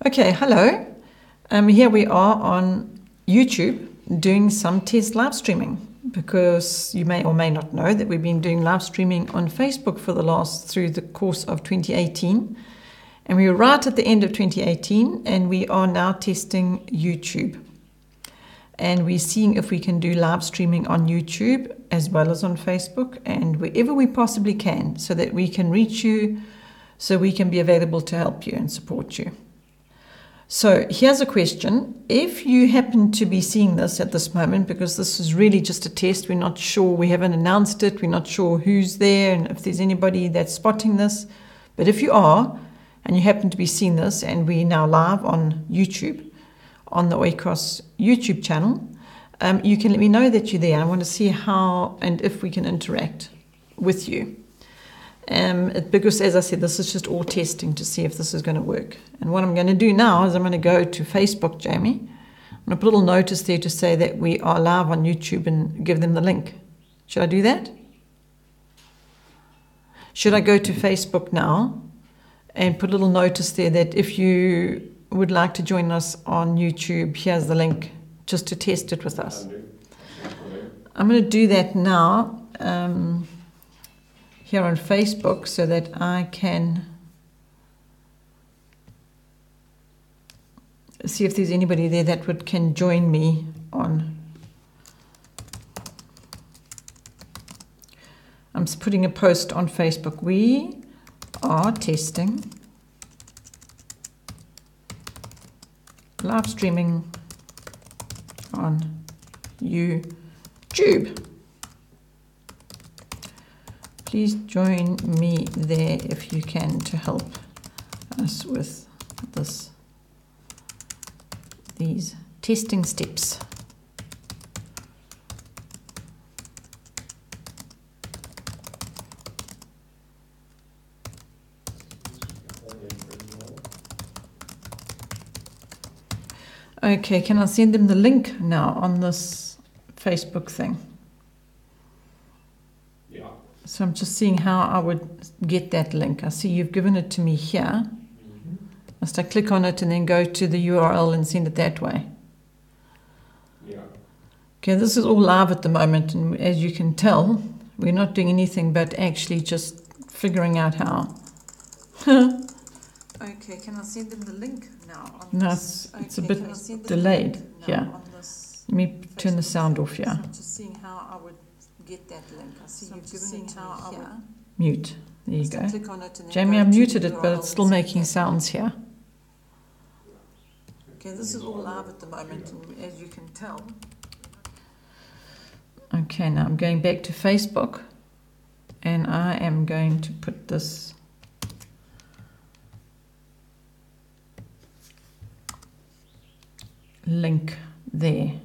Okay, hello. Here we are on YouTube doing some test live streaming, because you may or may not know that we've been doing live streaming on Facebook through the course of 2018. And we were right at the end of 2018, and we are now testing YouTube. And we're seeing if we can do live streaming on YouTube as well as on Facebook and wherever we possibly can, so that we can reach you, so we can be available to help you and support you. So here's a question. If you happen to be seeing this at this moment, because this is really just a test, we're not sure, we haven't announced it, we're not sure who's there and if there's anybody that's spotting this. But if you are, and you happen to be seeing this, and we're now live on YouTube, on the Oikos YouTube channel, you can let me know that you're there. I want to see how and if we can interact with you. Because, as I said, this is just all testing to see if this is going to work. And what I'm going to do now is I'm going to go to Facebook, Jamie. I'm going to put a little notice there to say that we are live on YouTube and give them the link. Should I do that? Should I go to Facebook now and put a little notice there that if you would like to join us on YouTube, here's the link, just to test it with us? I'm going to do that now. Here on Facebook, so that I can see if there's anybody there that can join me on. I'm putting a post on Facebook. We are testing live streaming on YouTube. Please join me there if you can to help us with these testing steps. Okay, can I send them the link now on this Facebook thing? So I'm just seeing how I would get that link. I see you've given it to me here. Must I click on it and then go to the URL and send it that way? Yeah. Okay, this is all live at the moment, and as you can tell, we're not doing anything but actually just figuring out how. Okay, can I send them the link now? No, it's a bit delayed here. Let me turn the sound off here. I'm just seeing how I would get that link. I see you've given it here. Mute. There you go. Jamie, I muted it, but it's still making sounds here. Okay, this is all live at the moment, and as you can tell. Okay, now I'm going back to Facebook, and I am going to put this link there.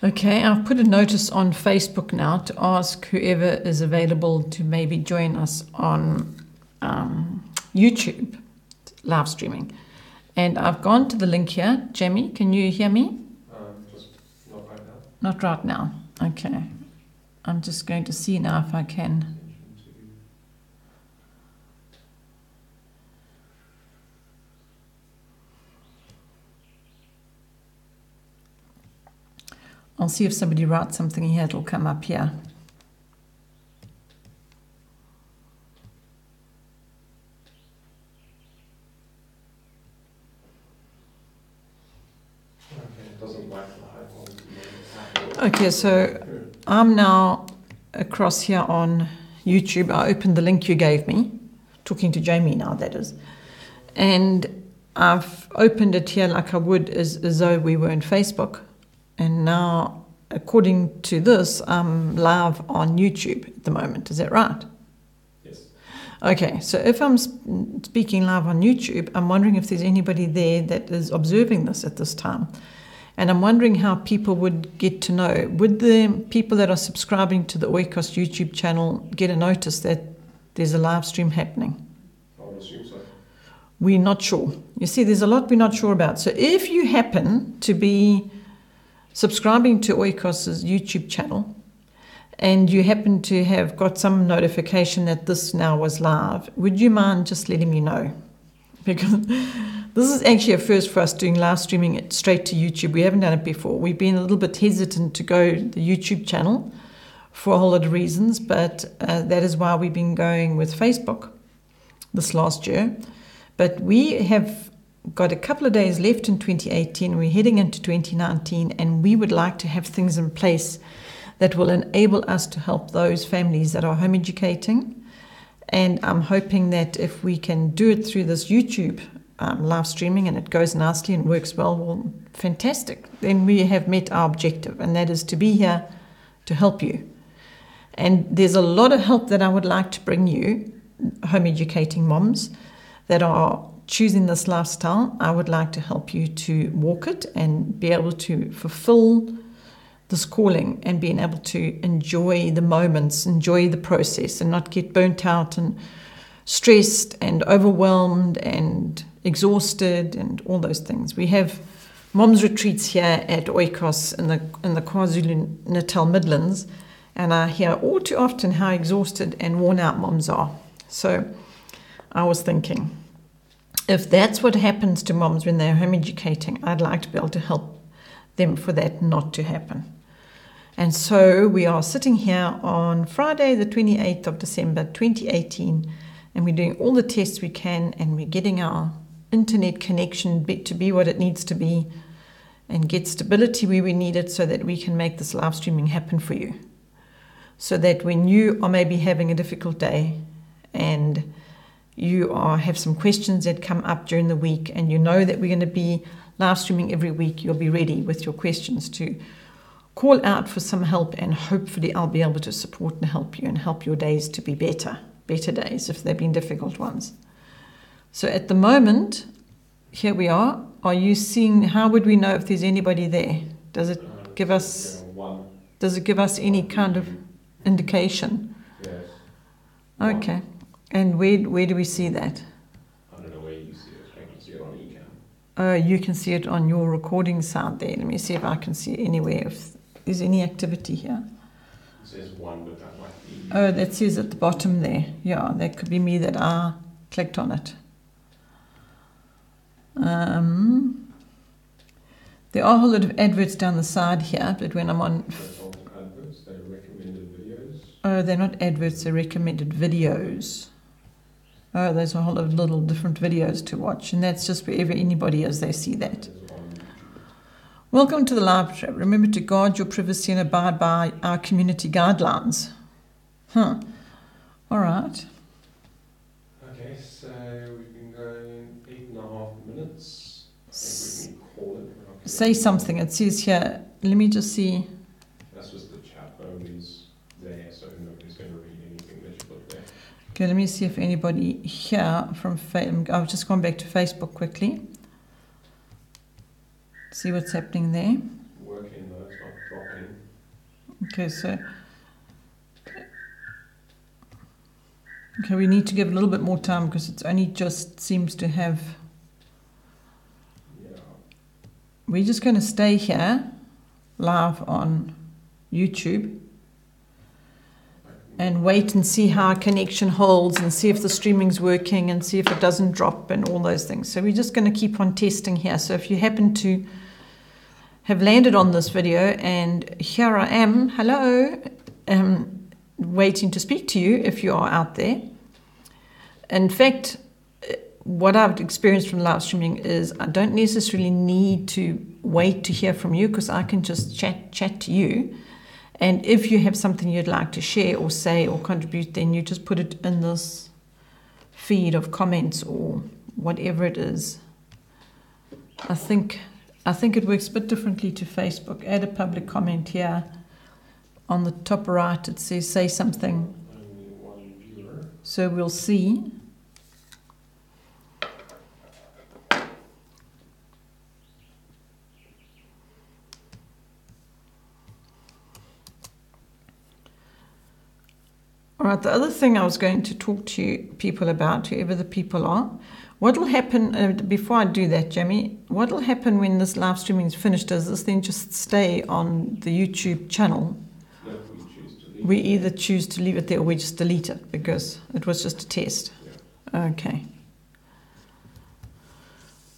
Okay, I've put a notice on Facebook now to ask whoever is available to maybe join us on YouTube live streaming. And I've gone to the link here. Jamie, can you hear me? Just not right now. Not right now. Okay. I'm just going to see now if I can. I'll see if somebody writes something here, it'll come up here. Okay, so I'm now across here on YouTube. I opened the link you gave me, talking to Jamie now, that is. And I've opened it here like I would as though we were in Facebook. And now, according to this, I'm live on YouTube at the moment. Is that right? Yes. Okay, so if I'm speaking live on YouTube, I'm wondering if there's anybody there that is observing this at this time. And I'm wondering how people would get to know. Would the people that are subscribing to the Oikos YouTube channel get a notice that there's a live stream happening? Oh, would assume so. We're not sure. You see, there's a lot we're not sure about. So if you happen to be subscribing to Oikos' YouTube channel and you happen to have got some notification that this now was live, would you mind just letting me know? Because this is actually a first for us, doing live streaming it straight to YouTube. We haven't done it before. We've been a little bit hesitant to go the YouTube channel for a whole lot of reasons, but that is why we've been going with Facebook this last year. But we have got a couple of days left in 2018. We're heading into 2019, and we would like to have things in place that will enable us to help those families that are home educating. And I'm hoping that if we can do it through this YouTube live streaming and it goes nicely and works well, fantastic. Then we have met our objective, and that is to be here to help you. And there's a lot of help that I would like to bring you, home educating moms that are choosing this lifestyle. I would like to help you to walk it and be able to fulfill this calling and being able to enjoy the moments, enjoy the process, and not get burnt out and stressed and overwhelmed and exhausted and all those things. We have moms retreats here at Oikos in the KwaZulu-Natal Midlands, and I hear all too often how exhausted and worn out moms are. So I was thinking, if that's what happens to moms when they're home educating, I'd like to be able to help them for that not to happen. And so we are sitting here on Friday, the 28th of December, 2018, and we're doing all the tests we can, and we're getting our internet connection to be what it needs to be and get stability where we need it so that we can make this live streaming happen for you. So that when you are maybe having a difficult day and you have some questions that come up during the week, and you know that we're going to be live streaming every week, you'll be ready with your questions to call out for some help, and hopefully I'll be able to support and help you and help your days to be better days if they've been difficult ones. So at the moment, here we are. Are you seeing, how would we know if there's anybody there? Does it give us any kind of indication? Yes. Okay. And where do we see that? I don't know where you see it. I can see it on eCam. Oh, you can see it on your recording sound there. Let me see if I can see anywhere if there's any activity here. It says 1, but that might be... Oh, that says at the bottom there. Yeah, that could be me that I clicked on it. There are a whole lot of adverts down the side here, but when I'm on... Adverts, they're recommended videos. Oh, they're not adverts, they're recommended videos. Oh, there's a whole lot of little different videos to watch, and that's just wherever anybody is, they see that. Welcome to the live chat. Remember to guard your privacy and abide by our community guidelines. All right. Okay, so we've been going 8.5 minutes. I think we can call it. Say something. It says here, let me just see. That's just the chat only's there, so nobody's going to read anything that you put there. Okay, let me see if anybody here from I've just gone back to Facebook quickly. See what's happening there. Working though, it's not dropping. Okay, so... Okay, we need to give a little bit more time because it's only just seems to have... Yeah. We're just going to stay here, live on YouTube, and wait and see how our connection holds and see if the streaming's working and see if it doesn't drop and all those things. So we're just going to keep on testing here. So if you happen to have landed on this video and here I am, hello, waiting to speak to you if you are out there. In fact, what I've experienced from live streaming is I don't necessarily need to wait to hear from you because I can just chat to you. And if you have something you'd like to share or say or contribute, then you just put it in this feed of comments or whatever it is. I think it works a bit differently to Facebook. Add a public comment here. On the top right, it says say something. Only one viewer. So we'll see. All right, the other thing I was going to talk to you people about, whoever the people are, what will happen, before I do that, Jamie, what will happen when this live streaming is finished? Does this then just stay on the YouTube channel? No, we choose to leave We it either choose to leave it there or we just delete it because it was just a test. Yeah. Okay.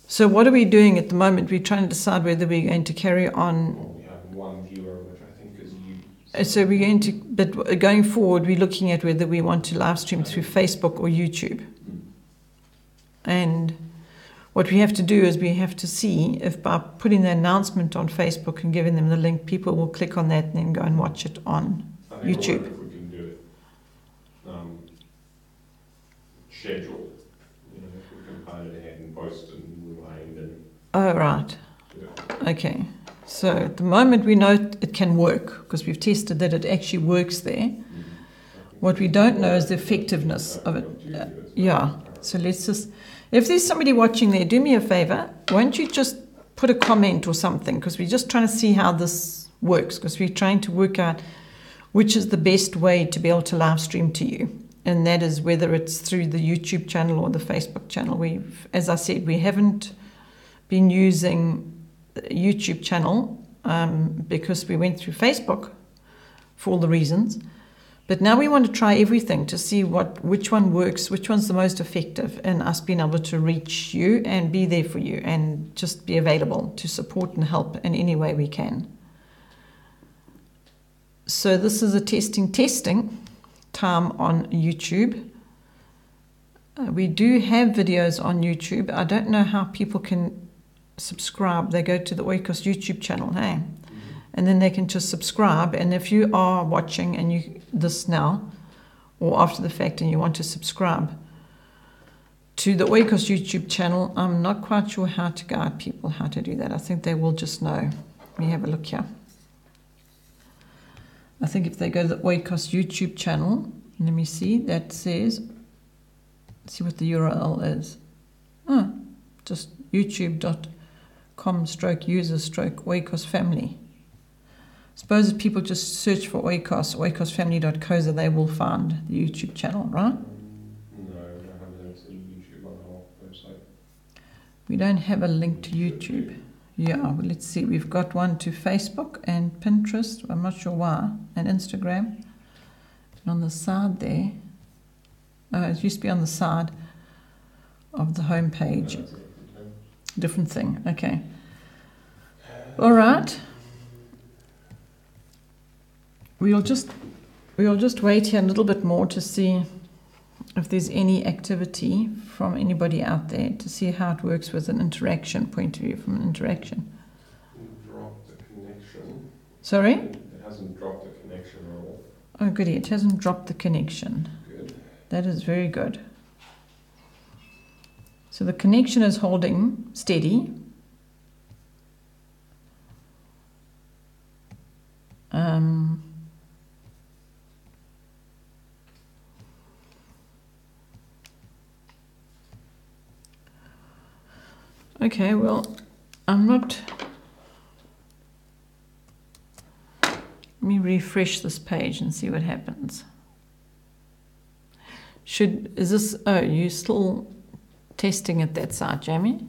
So what are we doing at the moment? We're trying to decide whether we're going to carry on. Well, we have one viewer, which I think is you. So we're going to, but going forward, we're looking at whether we want to live stream through Facebook or YouTube. And what we have to do is we have to see if by putting the announcement on Facebook and giving them the link, people will click on that and then go and watch it on YouTube. If we can do it scheduled, you know, if we can plan it ahead and post and rewind and. Oh, right. Yeah. Okay. So at the moment we know it can work because we've tested that it actually works there. What we don't know is the effectiveness of it. Yeah. So let's just, if there's somebody watching there, do me a favor. Won't you just put a comment or something? Because we're just trying to see how this works. Because we're trying to work out which is the best way to be able to live stream to you. And that is whether it's through the YouTube channel or the Facebook channel. We've, as I said, we haven't been using the YouTube channel because we went through Facebook for all the reasons. But now we want to try everything to see which one works, which one's the most effective, and us being able to reach you and be there for you and just be available to support and help in any way we can. So this is a testing time on YouTube. We do have videos on YouTube. I don't know how people can subscribe. They go to the Oikos YouTube channel, hey? And then they can just subscribe. And if you are watching and you this now or after the fact and you want to subscribe to the Oikos YouTube channel, I'm not quite sure how to guide people how to do that. I think they will just know. Let me have a look here. I think if they go to the Oikos YouTube channel, let me see, that says, see what the URL is. Oh, just youtube.com/user/Oikos family. Suppose if people just search for Oikos, oikosfamily.co, they will find the YouTube channel, right? No, we don't have a link to YouTube on our website. We don't have a link to YouTube. Yeah, well, let's see. We've got one to Facebook and Pinterest. I'm not sure why. And Instagram. And on the side there, it used to be on the side of the home page. No, that's a Different thing. Okay. All right. We'll just wait here a little bit more to see if there's any activity from anybody out there to see how it works with an interaction point of view, from an interaction. Dropped the connection. Sorry? It hasn't dropped the connection at all. Oh, goody. It hasn't dropped the connection. Good. That is very good. So the connection is holding steady. Okay, well, I'm not... Let me refresh this page and see what happens. Is this... Oh, you're still testing at that side, Jamie?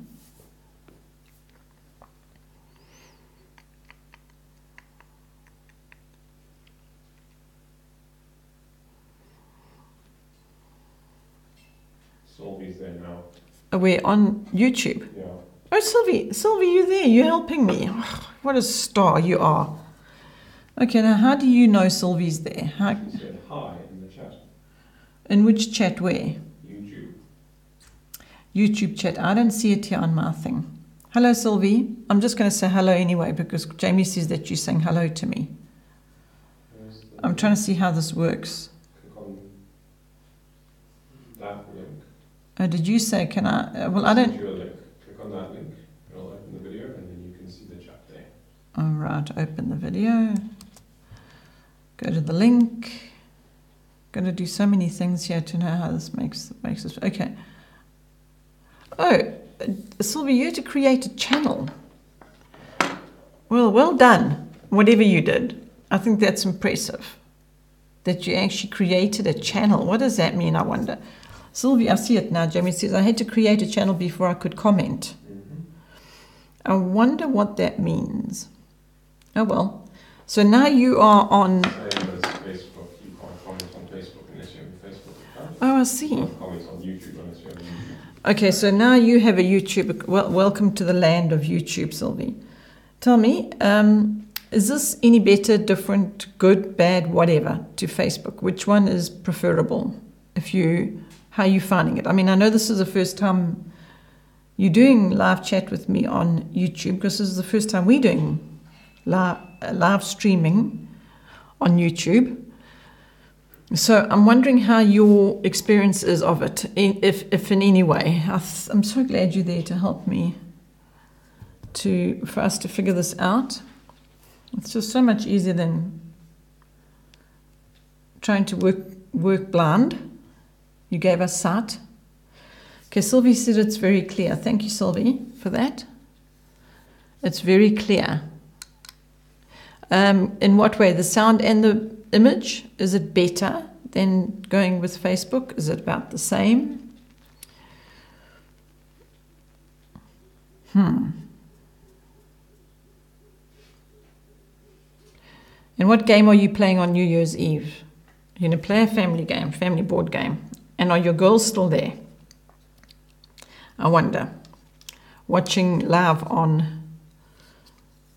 Sylvie's there now. We're on YouTube. Yeah. Oh, Sylvie, you there? You're helping me. Oh, what a star you are. Okay, now how do you know Sylvie's there? She said hi in the chat. In which chat? Where? YouTube. YouTube chat. I don't see it here on my thing. Hello, Sylvie. I'm just going to say hello anyway because Jamie says that you're saying hello to me. I'm trying to see how this works. Click on that link. Oh, did you say, can I? Well, I don't... Send you a link. Click on that link. It'll open the video and then you can see the chat there. All right, open the video. Go to the link. Going to do so many things here to know how this makes this. Okay. Oh, Sylvie, you had to create a channel. Well done. Whatever you did. I think that's impressive. that you actually created a channel. What does that mean, I wonder? Sylvie, I see it now. Jamie says, I had to create a channel before I could comment. I wonder what that means. Oh, well. So now you are on... Same as Facebook. You can't comment on Facebook unless you have a Facebook account. Oh, I see. You can't comment on YouTube unless you have a YouTube. Okay, so now you have a YouTube. Well, welcome to the land of YouTube, Sylvie. Tell me, is this any better, different, good, bad, whatever, to Facebook? Which one is preferable? How are you finding it? I mean, I know this is the first time you're doing live chat with me on YouTube, because this is the first time we're doing live streaming on YouTube. So I'm wondering how your experience is of it, if in any way. I'm so glad you're there to help me for us to figure this out. It's just so much easier than trying to work blind. You gave us sight. Okay, Sylvie said it's very clear. Thank you, Sylvie, for that. It's very clear. In what way? The sound and the image? Is it better than going with Facebook? Is it about the same? And what game are you playing on New Year's Eve? You're going to play a family game, family board game. And are your girls still there? I wonder. Watching live on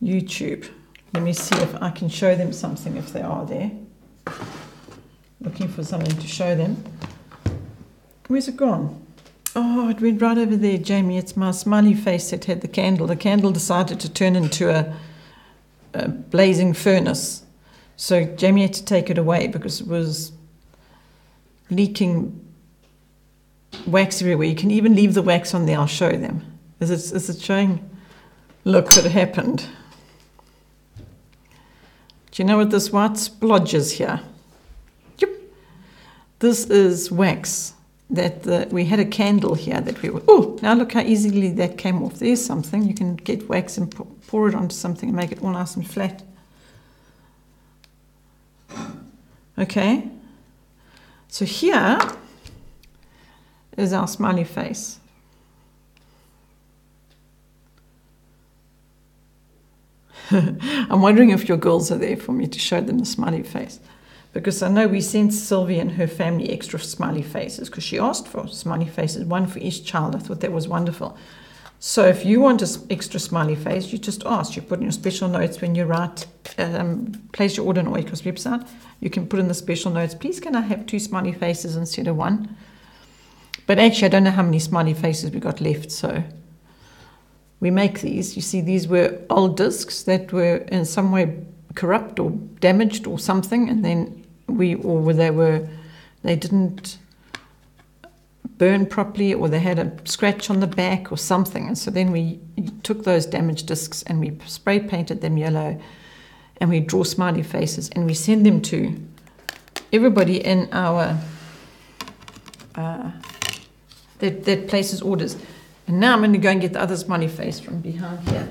YouTube. Let me see if I can show them something if they are there. Looking for something to show them. Where's it gone? Oh, it went right over there, Jamie. It's my smiley face that had the candle. The candle decided to turn into a blazing furnace. So Jamie had to take it away because it was leaking wax everywhere. You can even leave the wax on there. I'll show them. Is it showing? Look what happened. Do you know what this white splodge is here? Yep. This is wax that we had a candle here that we were... Oh, now look how easily that came off. There's something. You can get wax and pour it onto something and make it all nice and flat. Okay. So here is our smiley face. I'm wondering if your girls are there for me to show them the smiley face. Because I know we sent Sylvie and her family extra smiley faces because she asked for smiley faces, one for each child. I thought that was wonderful. So if you want an extra smiley face, you just ask. You put in your special notes when you write, place your order on Oikos website. You can put in the special notes, please can I have 2 smiley faces instead of 1? But actually I don't know how many smiley faces we got left, so we make these. You see, these were old discs that were in some way corrupt or damaged or something, and then they didn't burn properly, or they had a scratch on the back or something. And so then we took those damaged discs and we spray painted them yellow, and we draw smiley faces and we send them to everybody in our that places orders. And now I'm going to go and get the other smiley face from behind here.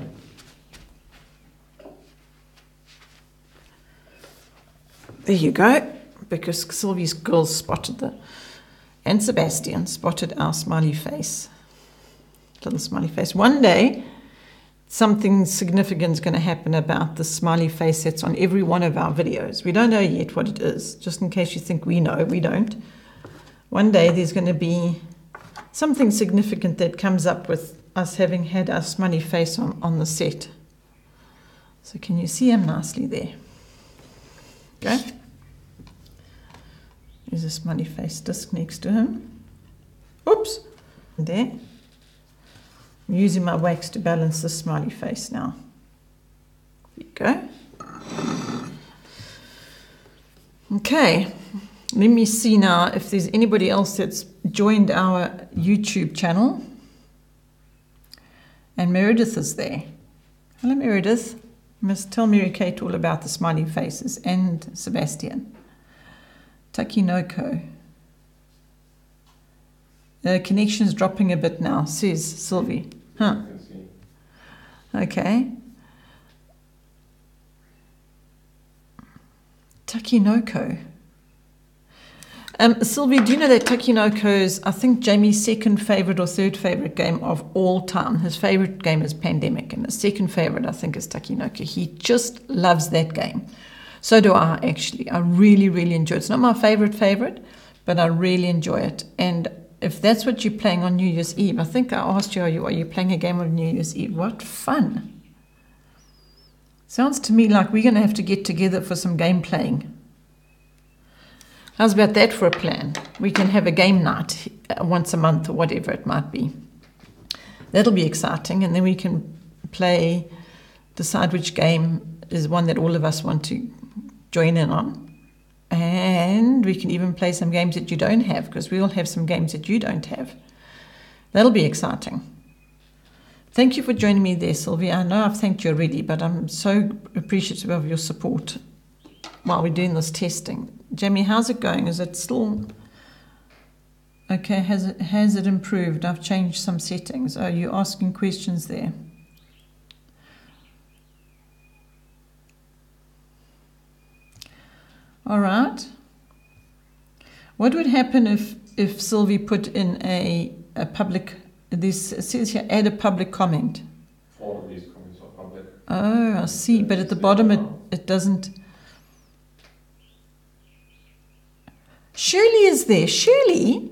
There you go, because Sylvie's girls spotted and Sebastian spotted our smiley face, little smiley face. One day, something significant is going to happen about the smiley face that's on every one of our videos. We don't know yet what it is, just in case you think we know, we don't. One day there's going to be something significant that comes up with us having had our smiley face on the set. So can you see him nicely there? Okay. There's a smiley face disc next to him. Oops. There. I'm using my wax to balance the smiley face now. There you go. Okay. Let me see now if there's anybody else that's joined our YouTube channel. And Meredith is there. Hello, Meredith. You must tell Mary Kate all about the smiley faces and Sebastian. Takinoko. The connection is dropping a bit now, says Sylvie. Huh. Okay. Takinoko. Sylvie, do you know that Takinoko is, I think, Jamie's second favourite or third favourite game of all time? His favourite game is Pandemic, and his second favourite, I think, is Takinoko. He just loves that game. So do I, actually. I really, really enjoy it. It's not my favourite, but I really enjoy it. And if that's what you're playing on New Year's Eve, I think I asked you, are you playing a game on New Year's Eve? What fun. Sounds to me like we're going to have to get together for some game playing. How's about that for a plan? We can have a game night once a month or whatever it might be. That'll be exciting. And then we can decide which game is one that all of us want to join in on. And we can even play some games that you don't have, because we all have some games that you don't have. That'll be exciting. Thank you for joining me there, Sylvia. I know I've thanked you already, but I'm so appreciative of your support while we're doing this testing. Jamie, how's it going? Is it still okay? Has it improved? I've changed some settings. Are you asking questions there? All right. What would happen if Sylvie put in a public? This says here, add a public comment. All of these comments are public. Oh, I see. But at the bottom, it doesn't. Shirley is there. Shirley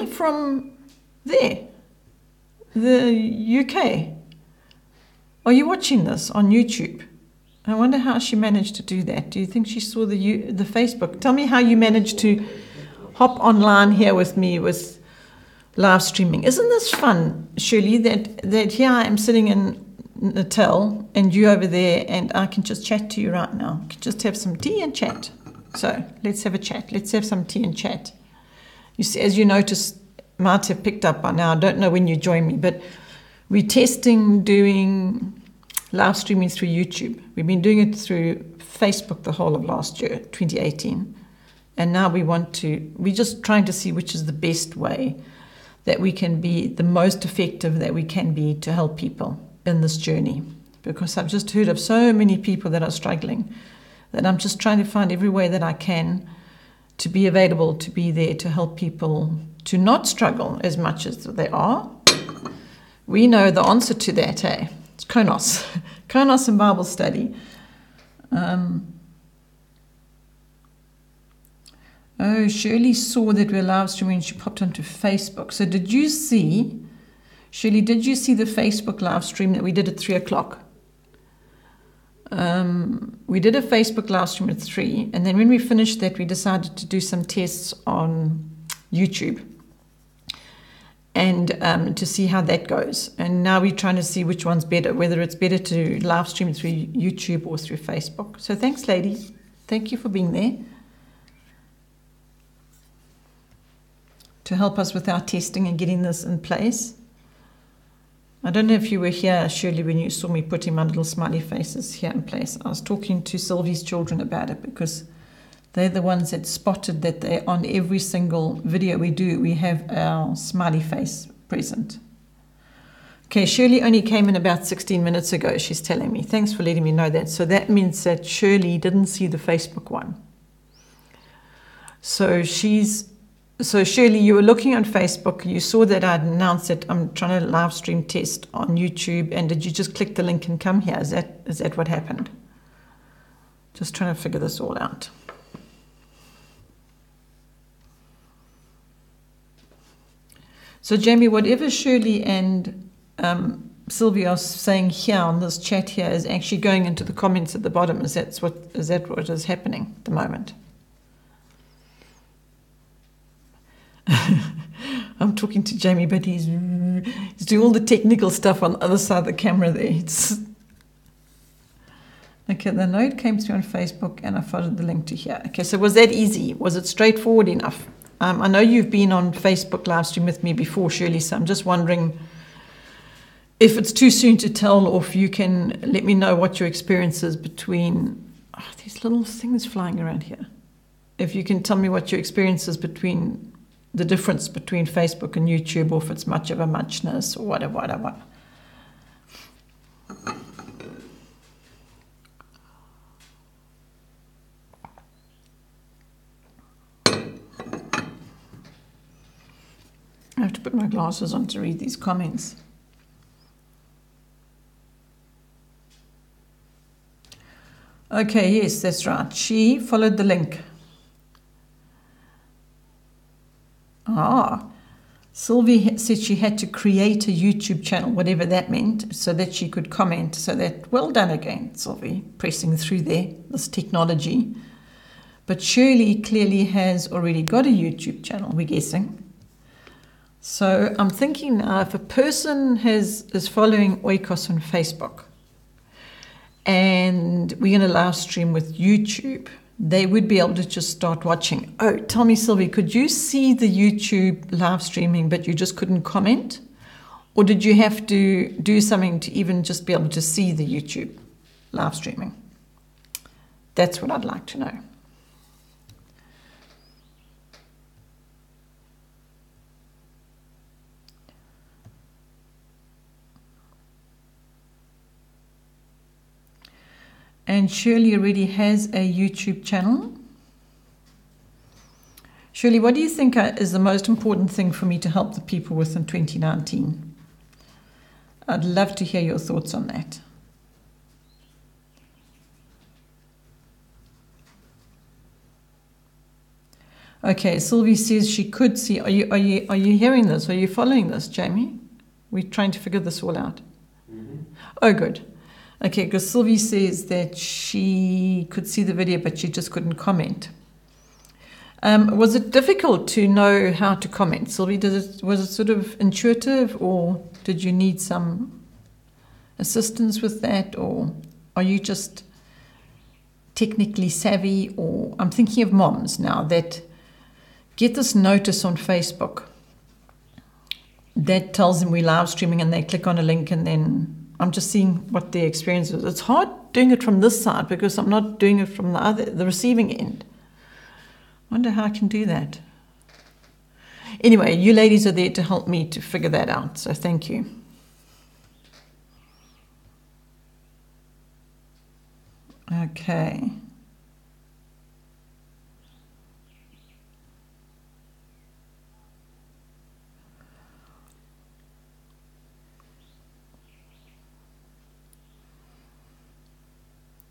from there, the UK. Are you watching this on YouTube? I wonder how she managed to do that. Do you think she saw the Facebook? Tell me how you managed to hop online here with me with live streaming. Isn't this fun, Shirley, that here I am sitting in Natal and you over there, and I can just chat to you right now. I can just have some tea and chat. So let's have a chat. Let's have some tea and chat. You see, as you notice, might have picked up by now. I don't know when you join me, but we're testing doing live streaming through YouTube. We've been doing it through Facebook the whole of last year, 2018. And now we're just trying to see which is the best way that we can be the most effective that we can be to help people in this journey. Because I've just heard of so many people that are struggling that I'm just trying to find every way that I can to be available, to be there, to help people to not struggle as much as they are. We know the answer to that, eh? It's Konos. Konos and Bible study. Shirley saw that we're live streaming. She popped onto Facebook. So did you see, Shirley, did you see the Facebook live stream that we did at 3 o'clock? We did a Facebook live stream at 3, and then when we finished that, we decided to do some tests on YouTube and to see how that goes. And now we're trying to see which one's better, whether it's better to live stream through YouTube or through Facebook. So thanks, ladies. Thank you for being there to help us with our testing and getting this in place. I don't know if you were here, Shirley, when you saw me putting my little smiley faces here in place. I was talking to Sylvie's children about it because they're the ones that spotted that they on every single video we do, we have our smiley face present. Okay, Shirley only came in about 16 minutes ago, she's telling me. Thanks for letting me know that. So that means that Shirley didn't see the Facebook one. So Shirley, you were looking on Facebook, you saw that I'd announced that I'm trying to live stream test on YouTube, and did you just click the link and come here? Is that what happened? Just trying to figure this all out. So Jamie, whatever Shirley and Sylvia are saying here on this chat here is actually going into the comments at the bottom. Is that what is happening at the moment? I'm talking to Jamie, but he's doing all the technical stuff on the other side of the camera there. Okay, the note came through on Facebook and I followed the link to here. Okay, so was that easy? Was it straightforward enough? I know you've been on Facebook live stream with me before, Shirley, so I'm just wondering if it's too soon to tell, or if you can let me know what your experience is between these little things flying around here. If you can tell me what your experience is between the difference between Facebook and YouTube, or if it's much of a muchness or whatever. put my glasses on to read these comments. Okay, yes, that's right. She followed the link. Sylvie said she had to create a YouTube channel, whatever that meant, so that she could comment. So that, well done again, Sylvie, pressing through there, this technology. But Shirley clearly has already got a YouTube channel, we're guessing. So I'm thinking now, if a person is following Oikos on Facebook, and we're going to live stream with YouTube, they would be able to just start watching. Oh, tell me, Sylvie, could you see the YouTube live streaming, but you just couldn't comment? Or did you have to do something to even just be able to see the YouTube live streaming? That's what I'd like to know. And Shirley already has a YouTube channel. Shirley, what do you think is the most important thing for me to help the people with in 2019? I'd love to hear your thoughts on that. Okay, Sylvie says she could see. Are you hearing this? Are you following this, Jamie? We're trying to figure this all out. Mm-hmm. Oh, good. Okay, because Sylvie says that she could see the video, but she just couldn't comment. Was it difficult to know how to comment, Sylvie? Was it sort of intuitive, or did you need some assistance with that, or are you just technically savvy? Or I'm thinking of moms now that get this notice on Facebook that tells them we're live streaming, and they click on a link, and then I'm just seeing what their experience is. It's hard doing it from this side because I'm not doing it from the receiving end. I wonder how I can do that. Anyway, you ladies are there to help me to figure that out, so thank you. Okay.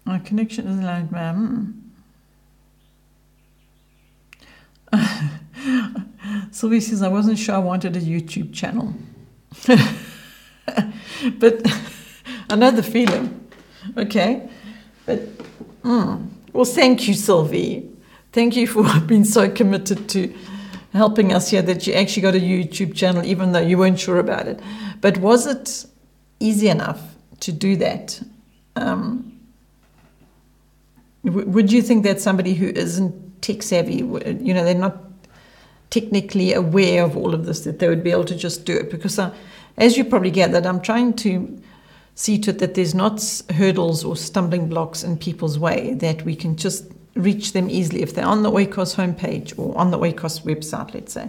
My connection isn't like, ma'am. Sylvie says, I wasn't sure I wanted a YouTube channel. But I know the feeling. Okay. But, well, thank you, Sylvie. Thank you for being so committed to helping us here that you actually got a YouTube channel, even though you weren't sure about it. But was it easy enough to do that? Would you think that somebody who isn't tech savvy, they're not technically aware of all of this, that they would be able to just do it? Because as you probably gathered, I'm trying to see to it that there's not hurdles or stumbling blocks in people's way, that we can just reach them easily if they're on the Oikos homepage or on the Oikos website, let's say.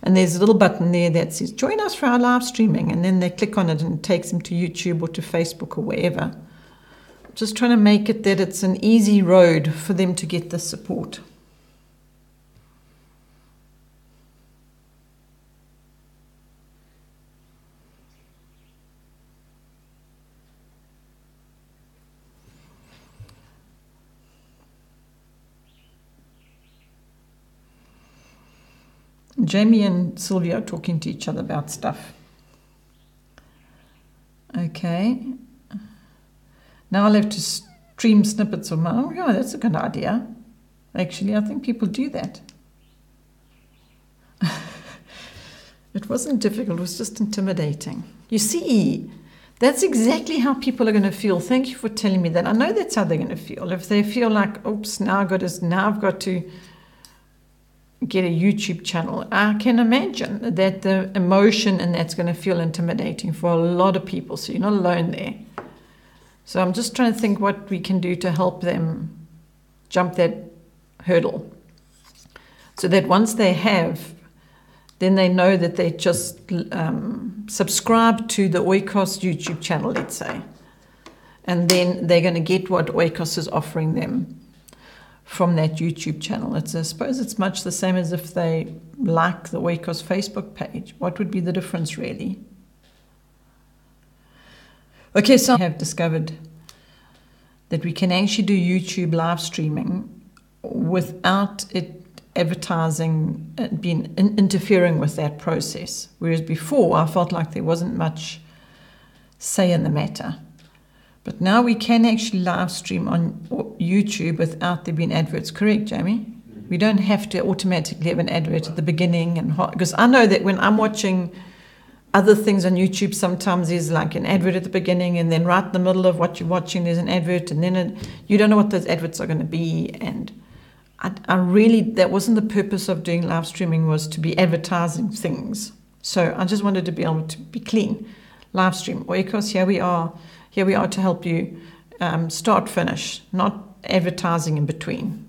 And there's a little button there that says, join us for our live streaming. And then they click on it and it takes them to YouTube or to Facebook or wherever. Just trying to make it that it's an easy road for them to get the support. Jamie and Sylvia are talking to each other about stuff. Okay. Now I'll have to stream snippets of my... Oh, yeah, that's a good idea. Actually, I think people do that. It wasn't difficult, it was just intimidating. You see, that's exactly how people are going to feel. Thank you for telling me that. I know that's how they're going to feel. If they feel like, oops, now I've got to get a YouTube channel, I can imagine that the emotion and that's going to feel intimidating for a lot of people. So you're not alone there. So I'm just trying to think what we can do to help them jump that hurdle. So that once they have, then they know that they just subscribe to the Oikos YouTube channel, let's say. And then they're going to get what Oikos is offering them. from that YouTube channel. I suppose it's much the same as if they like the Oikos Facebook page. What would be the difference, really? Okay, so I have discovered that we can actually do YouTube live streaming without it advertising interfering with that process. Whereas before, I felt like there wasn't much say in the matter. But now we can actually live stream on YouTube without there being adverts. Correct, Jamie? We don't have to automatically have an advert at the beginning. Because I know that when I'm watching other things on YouTube, sometimes there's like an advert at the beginning, and then right in the middle of what you're watching, there's an advert, and then you don't know what those adverts are going to be. And I really, that wasn't the purpose of doing live streaming, was to be advertising things. So I just wanted to be able to be clean. Live stream. Oikos, here we are. Here we are to help you start, finish, not advertising in between.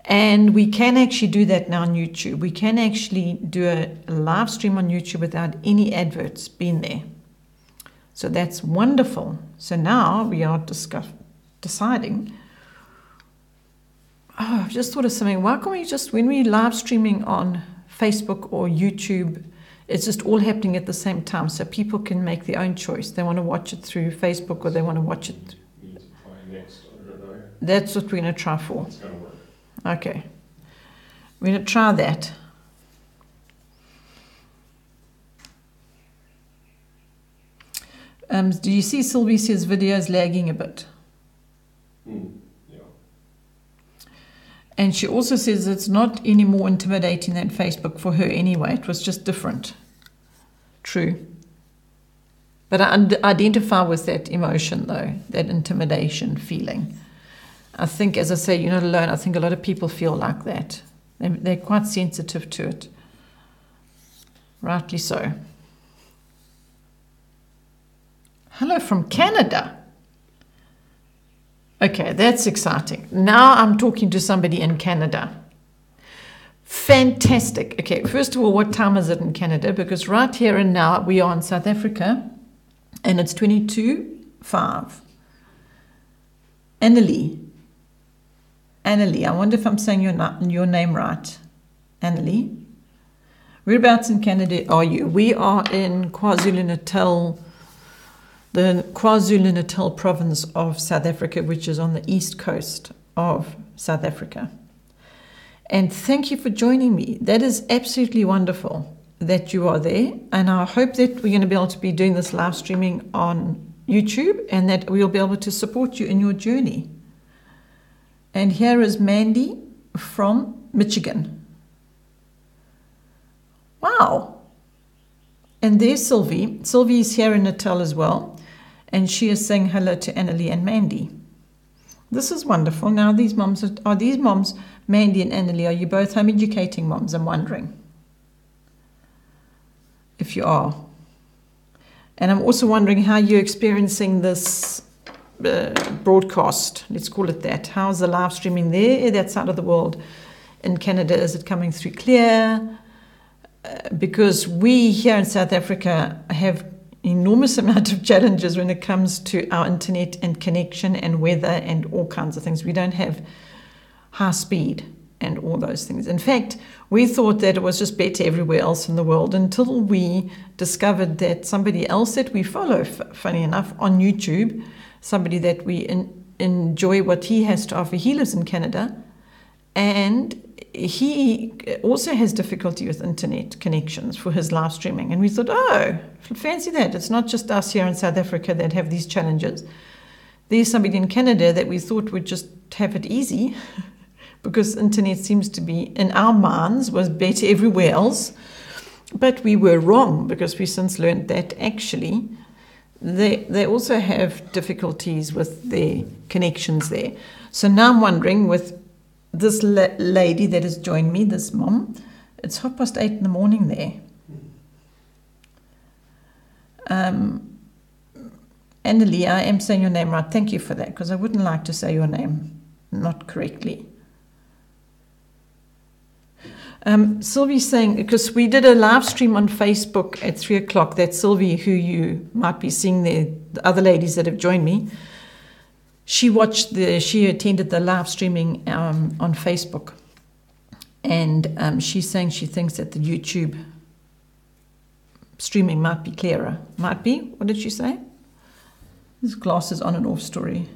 And we can actually do that now on YouTube. We can actually do a live stream on YouTube without any adverts being there. So that's wonderful. So now we are deciding, I've just thought of something. Why can't we just, when we're live streaming on Facebook or YouTube, it's just all happening at the same time, so people can make their own choice. They want to watch it through Facebook or they want to watch it. Need to try next, I don't know. That's what we're going to try for. It's going to work. Okay. We're going to try that. Do you see Sylvie says video is lagging a bit? Yeah. And she also says it's not any more intimidating than Facebook for her anyway. It was just different. True. But I identify with that emotion, though, that intimidation feeling. I think, as I say, you're not alone. I think a lot of people feel like that. They're quite sensitive to it. Rightly so. Hello from Canada. Okay, that's exciting. Now I'm talking to somebody in Canada. Fantastic. Okay, first of all, what time is it in Canada? Because right here and now we are in South Africa and it's 22:05. Annalie, I wonder if I'm saying your name right. Annalie, whereabouts in Canada are you? We are in KwaZulu-Natal, the KwaZulu-Natal province of South Africa, which is on the east coast of South Africa. And thank you for joining me. That is absolutely wonderful that you are there. And I hope that we're going to be able to be doing this live streaming on YouTube and that we'll be able to support you in your journey. And here is Mandy from Michigan. Wow. And there's Sylvie. Sylvie is here in Natal as well. And she is saying hello to Annalie and Mandy. This is wonderful. Now these moms, are these moms, Mandy and Annalie, are you both home educating moms? I'm wondering if you are. And I'm also wondering how you're experiencing this broadcast, let's call it that. How's the live streaming there, that side of the world in Canada? Is it coming through clear? Because we here in South Africa have enormous amount of challenges when it comes to our internet and connection and weather and all kinds of things. We don't have high speed and all those things. In fact, we thought that it was just better everywhere else in the world until we discovered that somebody else that we follow, funny enough, on YouTube, somebody that we enjoy what he has to offer. He lives in Canada and he also has difficulty with internet connections for his live streaming. And we thought, oh, fancy that. It's not just us here in South Africa that have these challenges. There's somebody in Canada that we thought would just have it easy because internet seems to be, in our minds, was better everywhere else. But we were wrong because we since learned that actually they also have difficulties with their connections there. So now I'm wondering with this lady that has joined me, this mom, it's 8:30 in the morning there. Annalie, I am saying your name right. Thank you for that, because I wouldn't like to say your name not correctly. Sylvie's saying, because we did a live stream on Facebook at 3 o'clock, that Sylvie, who you might be seeing there, the other ladies that have joined me, she attended the live streaming on Facebook, and she's saying she thinks that the YouTube streaming might be clearer. Might be. What did she say? This glasses on and off story.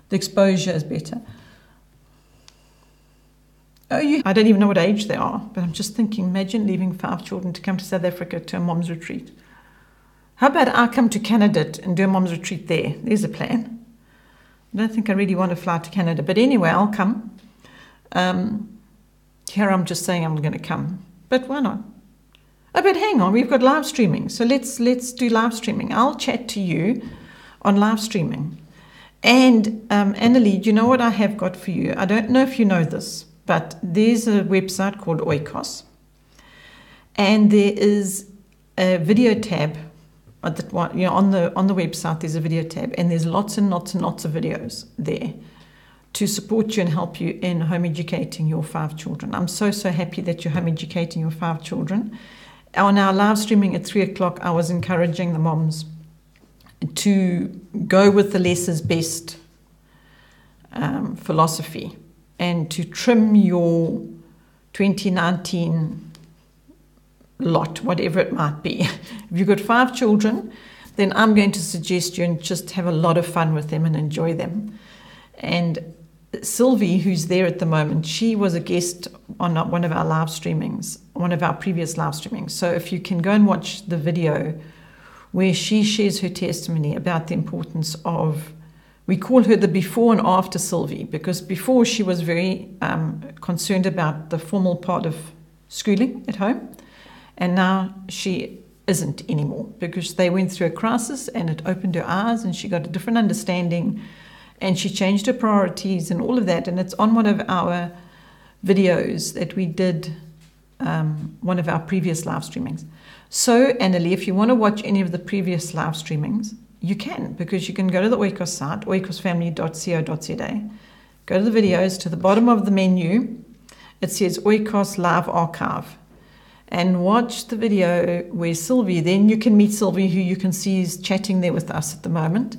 The exposure is better. Oh, I don't even know what age they are, but I'm just thinking, imagine leaving 5 children to come to South Africa to a mom's retreat. How about I come to Canada and do a mom's retreat there? There's a plan. I don't think I really want to fly to Canada, but anyway, I'll come. Here I'm just saying I'm going to come, but why not? Oh, but hang on, we've got live streaming, so let's do live streaming. I'll chat to you on live streaming. And Annalie, do you know what I have got for you? I don't know if you know this, but there's a website called Oikos, and there is a video tab on the website. There's a video tab, and there's lots and lots and lots of videos there to support you and help you in home educating your 5 children. I'm so happy that you're home educating your 5 children. On our live streaming at 3 o'clock, I was encouraging the moms to go with the less is best philosophy, and to trim your 2019 lot, whatever it might be. If you've got 5 children, then I'm going to suggest you just have a lot of fun with them and enjoy them. And Sylvie, who's there at the moment, she was a guest on one of our live streamings, one of our previous live streamings. So if you can go and watch the video where she shares her testimony about the importance of, we call her the before and after Sylvie, because before she was very concerned about the formal part of schooling at home, and now she isn't anymore, because they went through a crisis and it opened her eyes and she got a different understanding and she changed her priorities and all of that. And it's on one of our videos that we did, one of our previous live streamings. So, Annalie, if you want to watch any of the previous live streamings, you can, because you can go to the Oikos site, oikosfamily.co.za, go to the videos, to the bottom of the menu, it says Oikos Live Archive, and watch the video where Sylvie, then you can meet Sylvie, who you can see is chatting there with us at the moment,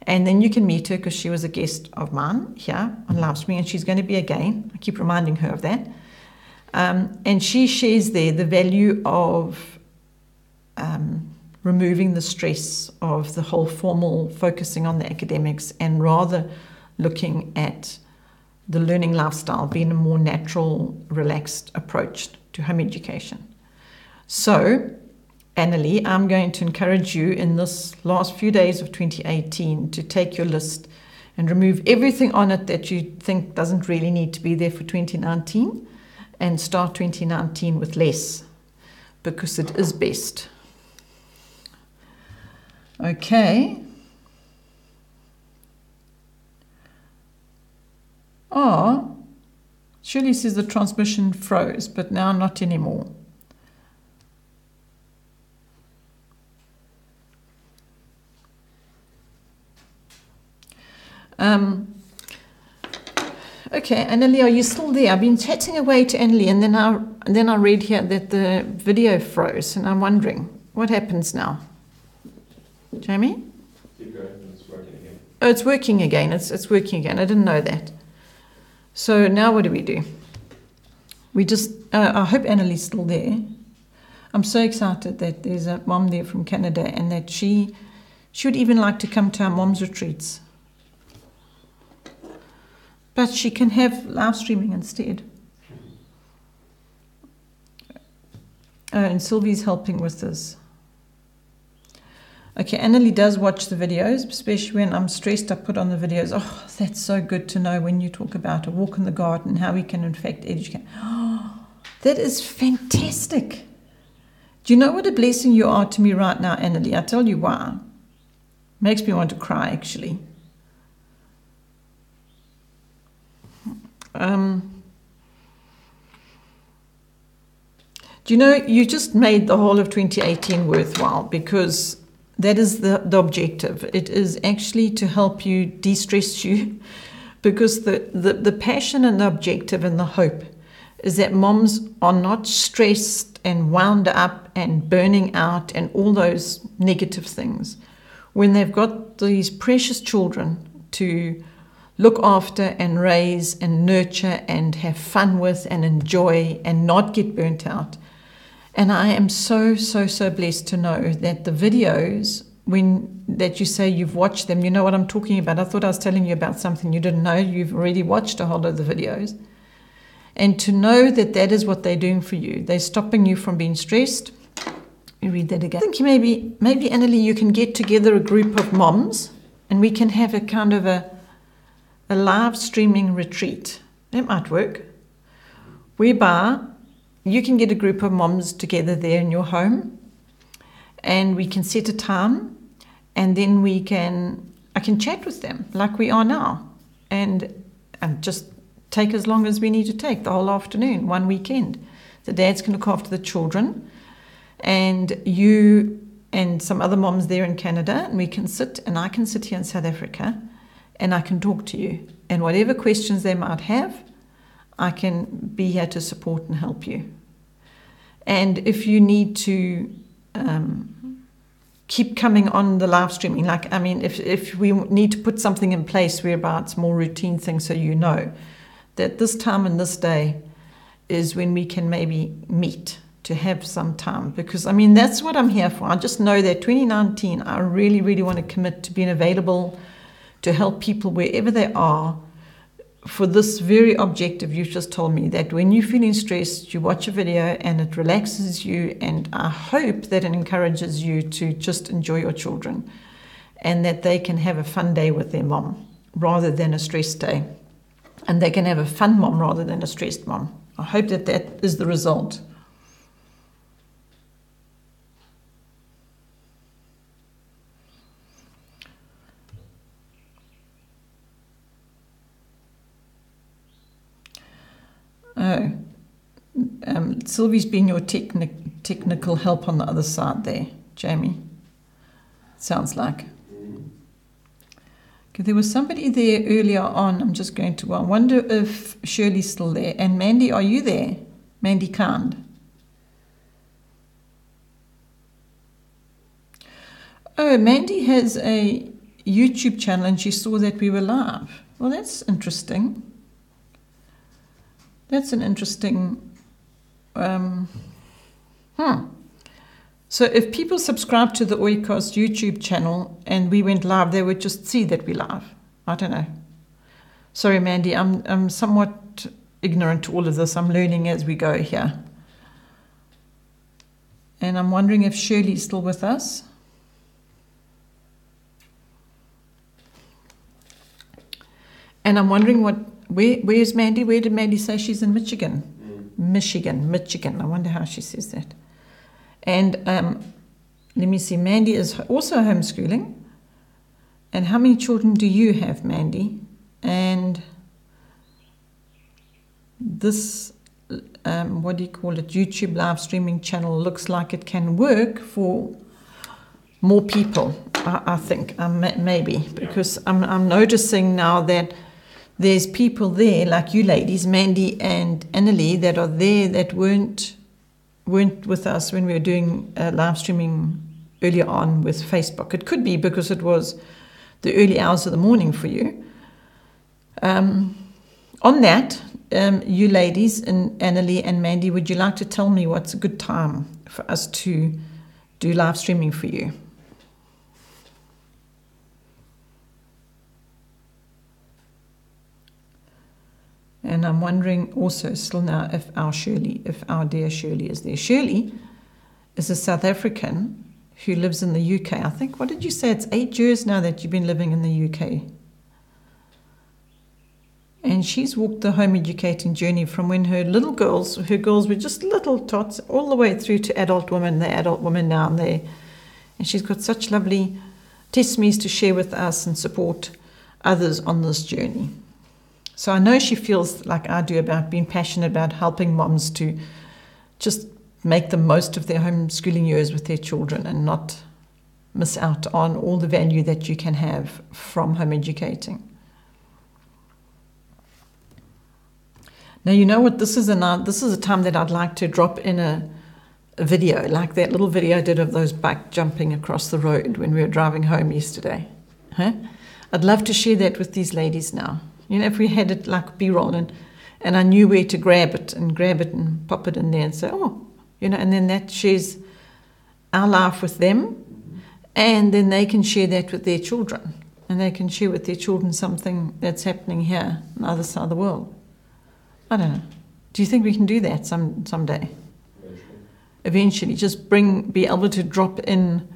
and then you can meet her because she was a guest of mine here on live streaming, and she's going to be again. I keep reminding her of that. And she shares there the value of removing the stress of the whole formal focusing on the academics and rather looking at the learning lifestyle being a more natural, relaxed approach to home education. So, Annalie, I'm going to encourage you in this last few days of 2018 to take your list and remove everything on it that you think doesn't really need to be there for 2019 and start 2019 with less, because it is best. Okay. Oh, Shirley says the transmission froze, but now not anymore. Okay, Annalie, are you still there? I've been chatting away to Annalie, and then I read here that the video froze, and I'm wondering what happens now. Jamie? Keep going, it's working again. Oh, it's working again. It's working again. I didn't know that. So now what do? We just, I hope Annalie's still there. I'm so excited that there's a mom there from Canada, and that she would even like to come to our mom's retreats. But she can have live streaming instead. And Sylvie's helping with this. Okay, Annalie does watch the videos, especially when I'm stressed. I put on the videos. Oh, that's so good to know when you talk about a walk in the garden, how we can in fact educate. Oh, that is fantastic. Do you know what a blessing you are to me right now, Annalie? I tell you why. Makes me want to cry, actually. Do you know, you just made the whole of 2018 worthwhile, because that is the objective. It is actually to help you, de-stress you, because the passion and the objective and the hope is that moms are not stressed and wound up and burning out and all those negative things when they've got these precious children to look after and raise and nurture and have fun with and enjoy and not get burnt out. And I am so blessed to know that the videos, that you say you've watched them, you know what I'm talking about. I thought I was telling you about something you didn't know. You've already watched a whole lot of the videos. And to know that that is what they're doing for you. They're stopping you from being stressed. Let me read that again. I think maybe Annalie, you can get together a group of moms and we can have a kind of a live streaming retreat. That might work. Whereby you can get a group of moms together there in your home and we can set a time and then I can chat with them like we are now and just take as long as we need to take, the whole afternoon, one weekend. The dads can look after the children and you and some other moms there in Canada, and we can sit, and I can sit here in South Africa and I can talk to you. And whatever questions they might have, I can be here to support and help you. And if you need to keep coming on the live streaming, if we need to put something in place whereby it's more routine things, so you know that this time and this day is when we can maybe meet to have some time. Because, that's what I'm here for. I just know that 2019, I really want to commit to being available to help people wherever they are for this very objective you've just told me, that when you're feeling stressed, you watch a video and it relaxes you, and I hope that it encourages you to just enjoy your children and that they can have a fun day with their mom rather than a stressed day. And they can have a fun mom rather than a stressed mom. I hope that is the result. Oh, Sylvie's been your technical help on the other side there, Jamie. Sounds like. Okay, there was somebody there earlier on. I'm just going to, I wonder if Shirley's still there. And Mandy, are you there? Mandy Kand. Oh, Mandy has a YouTube channel and she saw that we were live. Well, that's interesting. That's an interesting... So if people subscribe to the Oikos YouTube channel and we went live, they would just see that we're live. I don't know. Sorry, Mandy, I'm somewhat ignorant to all of this. I'm learning as we go here. And I'm wondering if Shirley's still with us. And I'm wondering where's Mandy? Where did Mandy say she's in Michigan? Michigan. I wonder how she says that. And let me see, Mandy is also homeschooling. And how many children do you have, Mandy? And this, what do you call it, YouTube live streaming channel looks like it can work for more people, I think, maybe. Because I'm noticing now that there's people there, like you ladies, Mandy and Annalie, that are there that weren't with us when we were doing live streaming earlier on with Facebook. It could be because it was the early hours of the morning for you. On that, you ladies, and Annalie and Mandy, would you like to tell me what's a good time for us to do live streaming for you? And I'm wondering also still now if our dear Shirley is there. Shirley is a South African who lives in the UK. I think, what did you say? It's 8 years now that you've been living in the UK. And she's walked the home educating journey from when her girls were just little tots, all the way through to adult women. They're adult women now, and she's got such lovely testimonies to share with us and support others on this journey. So I know she feels like I do about being passionate about helping moms to just make the most of their homeschooling years with their children and not miss out on all the value that you can have from home educating. Now, you know what, this is a time that I'd like to drop in a video, like that little video I did of those bike jumping across the road when we were driving home yesterday. I'd love to share that with these ladies now. You know, if we had it like B-roll and I knew where to grab it and pop it in there and say, oh, you know, and then that shares our life with them, and then they can share that with their children, and they can share with their children something that's happening here on the other side of the world. I don't know. Do you think we can do that someday? Eventually, just be able to drop in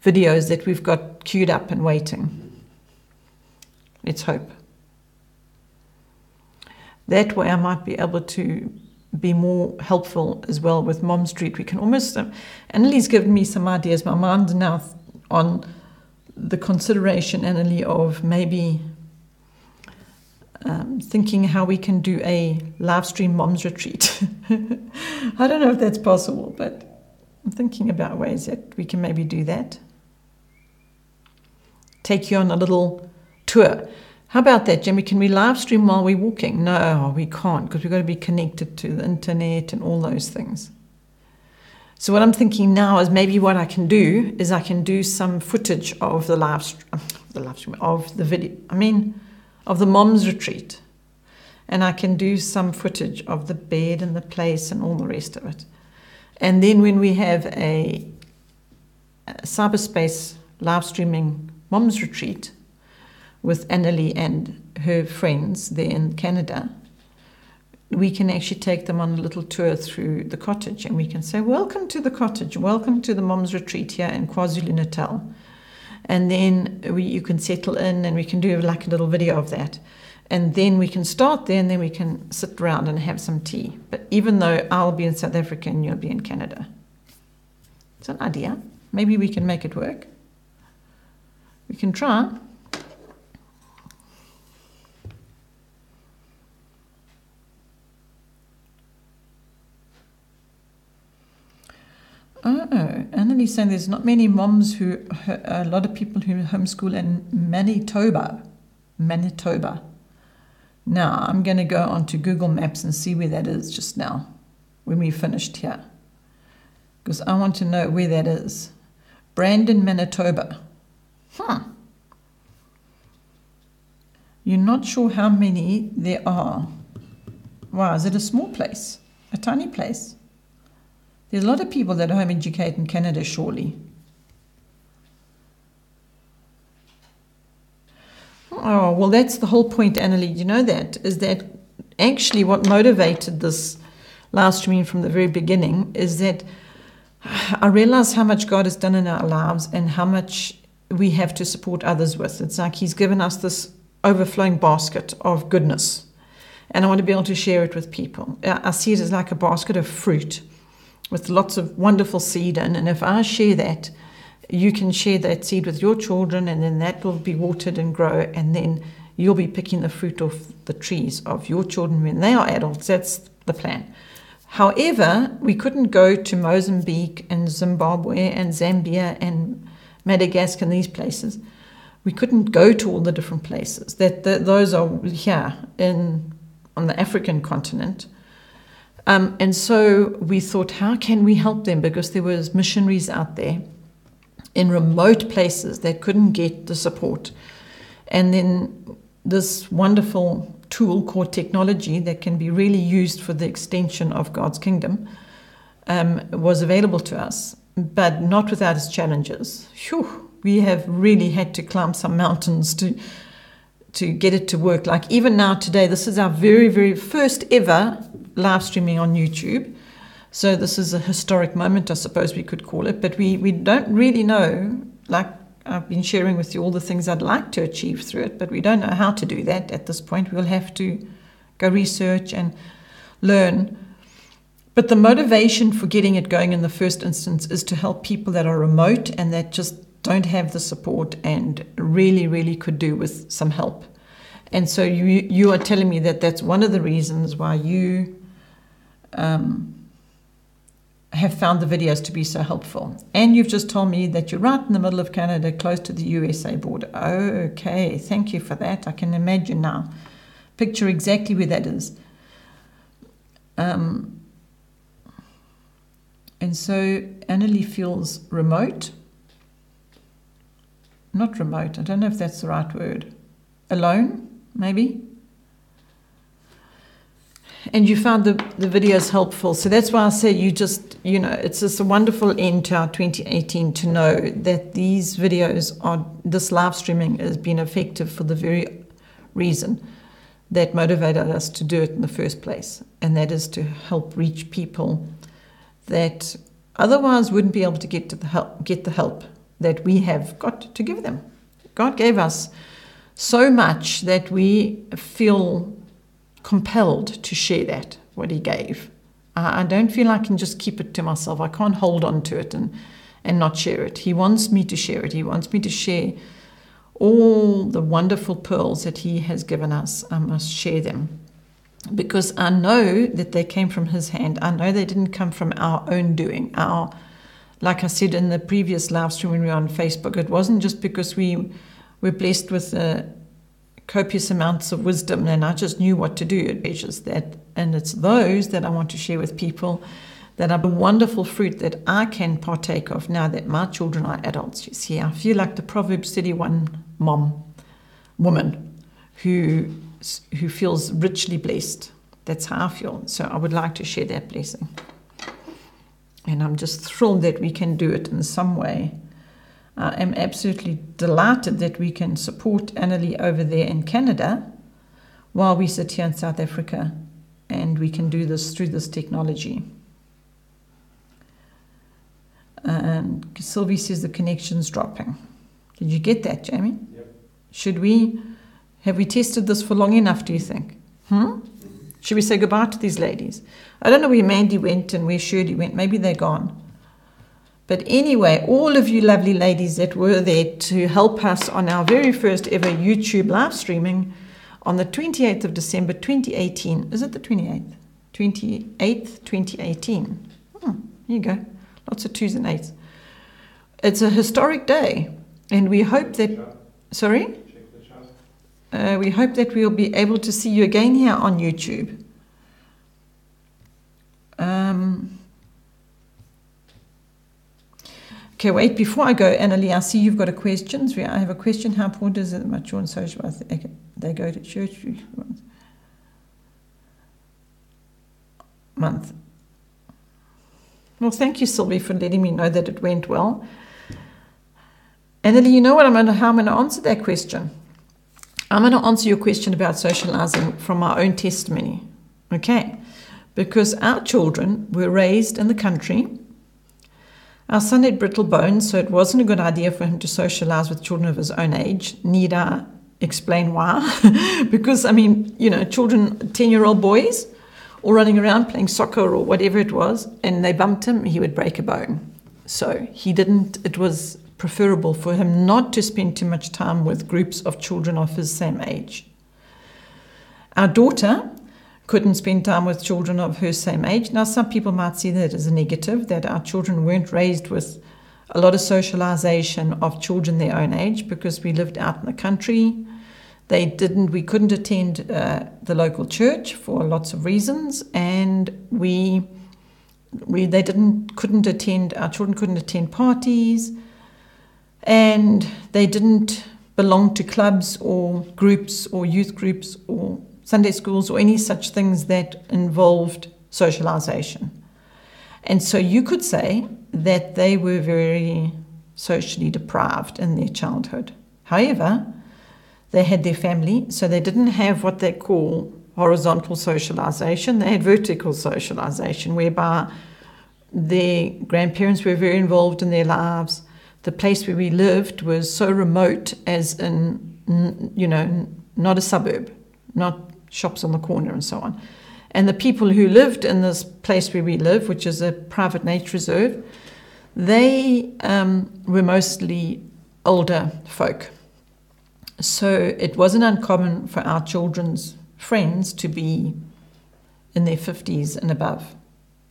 videos that we've got queued up and waiting. Let's hope. That way I might be able to be more helpful as well with Mom Street. We can almost, Annalie's given me some ideas. My mind's now on the consideration, Annalie, of maybe thinking how we can do a live stream Mom's Retreat. I don't know if that's possible, but I'm thinking about ways that we can maybe do that. Take you on a little tour. How about that, Jimmy? Can we live stream while we're walking? No, we can't, because we've got to be connected to the internet and all those things. So what I'm thinking now is maybe what I can do is I can do some footage of the live stream of the video. Of the Mom's Retreat, and I can do some footage of the bed and the place and all the rest of it. And then when we have a cyberspace live streaming Mom's Retreat with Annalie and her friends there in Canada, we can actually take them on a little tour through the cottage, and we can say, welcome to the cottage, welcome to the Mom's Retreat here in KwaZulu-Natal. And then you can settle in, and we can do like a little video of that. And then we can start there, and then we can sit around and have some tea. But even though I'll be in South Africa and you'll be in Canada. It's an idea. Maybe we can make it work. We can try. Oh, Annalie's saying there's not many moms a lot of people who homeschool in Manitoba. Now, I'm going to go onto Google Maps and see where that is just now, when we finished here. Because I want to know where that is. Brandon, Manitoba. You're not sure how many there are. Wow, is it a small place? A tiny place? There's a lot of people that home educate in Canada, surely. Oh, well, that's the whole point, Annalie. You know that? Is that actually what motivated this live streaming from the very beginning is that I realize how much God has done in our lives and how much we have to support others with. It's like He's given us this overflowing basket of goodness, and I want to be able to share it with people. I see it as like a basket of fruit with lots of wonderful seed in, and if I share that, you can share that seed with your children, and then that will be watered and grow, and then you'll be picking the fruit off the trees of your children when they are adults. That's the plan. However, we couldn't go to Mozambique and Zimbabwe and Zambia and Madagascar and these places. We couldn't go to all the different places. Those are here on the African continent. And so we thought, how can we help them? Because there was missionaries out there in remote places that couldn't get the support. And then this wonderful tool called technology that can be really used for the extension of God's kingdom was available to us, but not without its challenges. Whew, we have really had to climb some mountains to get it to work. Like even now today, this is our very, very first ever live streaming on YouTube. So this is a historic moment, I suppose we could call it, but we don't really know, like I've been sharing with you all the things I'd like to achieve through it, but we don't know how to do that at this point. We'll have to go research and learn. But the motivation for getting it going in the first instance is to help people that are remote and that just don't have the support and really, really could do with some help. And so you are telling me that that's one of the reasons why you have found the videos to be so helpful. And you've just told me that you're right in the middle of Canada, close to the USA border. Okay, thank you for that. I can imagine now. Picture exactly where that is. And so Annalie feels remote. not remote, I don't know if that's the right word, alone, maybe. And you found the videos helpful. So that's why I say it's just a wonderful end to our 2018 to know that these videos this live streaming has been effective for the very reason that motivated us to do it in the first place. And that is to help reach people that otherwise wouldn't be able to get the help that we have got to give them. God gave us so much that we feel compelled to share that, what he gave. I don't feel I can just keep it to myself. I can't hold on to it and not share it. He wants me to share it. He wants me to share all the wonderful pearls that he has given us. I must share them because I know that they came from his hand. I know they didn't come from our own doing. Like I said in the previous live stream when we were on Facebook, it wasn't just because we were blessed with copious amounts of wisdom and I just knew what to do. It's just that, and it's those that I want to share with people that are the wonderful fruit that I can partake of now that my children are adults. You see, I feel like the Proverbs 31 woman who feels richly blessed. That's how I feel. So I would like to share that blessing. And I'm just thrilled that we can do it in some way. I am absolutely delighted that we can support Annalie over there in Canada while we sit here in South Africa, and we can do this through this technology. And Sylvie says the connection's dropping. Did you get that, Jamie? Yep. Have we tested this for long enough, do you think? Should we say goodbye to these ladies? I don't know where Mandy went and where Shirley went. Maybe they're gone. But anyway, all of you lovely ladies that were there to help us on our very first ever YouTube live streaming on the 28th of December 2018. Is it the 28th? 28th, 2018. Here you go. Lots of 2s and 8s. It's a historic day. And we hope that... Sorry? We hope that we'll be able to see you again here on YouTube. Okay, wait, before I go, Annalie, I see you've got a question. I have a question. How important is it much on social? They go to church month. Well, thank you, Sylvie, for letting me know that it went well. Annalie, you know what how I'm going to answer that question. I'm going to answer your question about socializing from my own testimony. Okay? Because our children were raised in the country. Our son had brittle bones, so it wasn't a good idea for him to socialize with children of his own age. Need I explain why? Because, children, 10-year-old boys, all running around playing soccer or whatever it was, and they bumped him, he would break a bone. So it was preferable for him not to spend too much time with groups of children of his same age. Our daughter couldn't spend time with children of her same age. Now, some people might see that as a negative, that our children weren't raised with a lot of socialization of children their own age because we lived out in the country. We couldn't attend the local church for lots of reasons, and our children couldn't attend parties, and they didn't belong to clubs or groups or youth groups or Sunday schools or any such things that involved socialization. And so you could say that they were very socially deprived in their childhood. However, they had their family, so they didn't have what they call horizontal socialization. They had vertical socialization, whereby their grandparents were very involved in their lives. The place where we lived was so remote, as in, not a suburb, not shops on the corner and so on. And the people who lived in this place where we live, which is a private nature reserve, they were mostly older folk. So it wasn't uncommon for our children's friends to be in their 50s and above.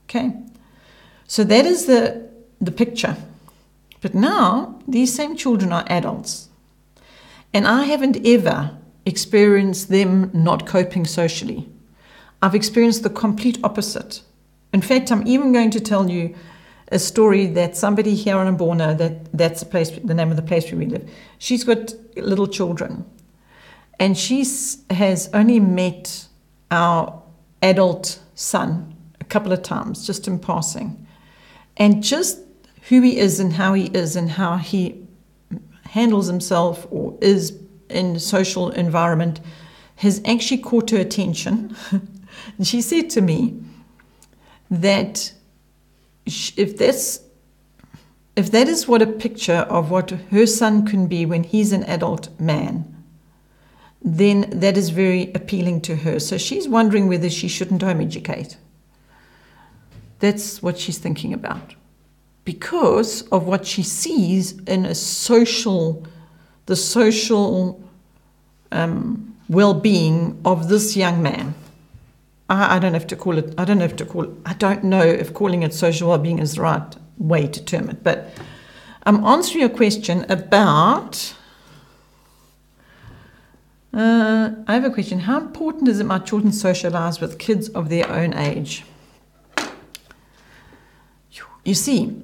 Okay? So that is the picture. But now, these same children are adults. And I haven't ever experienced them not coping socially. I've experienced the complete opposite. In fact, I'm even going to tell you a story that somebody here in Borna, that's the name of the place where we live. She's got little children, and she has only met our adult son a couple of times, just in passing, and just who he is and how he handles himself or is in the social environment has actually caught her attention. And she said to me that if that is what a picture of what her son can be when he's an adult man, then that is very appealing to her. So she's wondering whether she shouldn't home educate. That's what she's thinking about, because of what she sees in the social well-being of this young man. I don't know if calling it social well-being is the right way to term it, but I'm answering your question about. I have a question. How important is it my children socialize with kids of their own age? You see,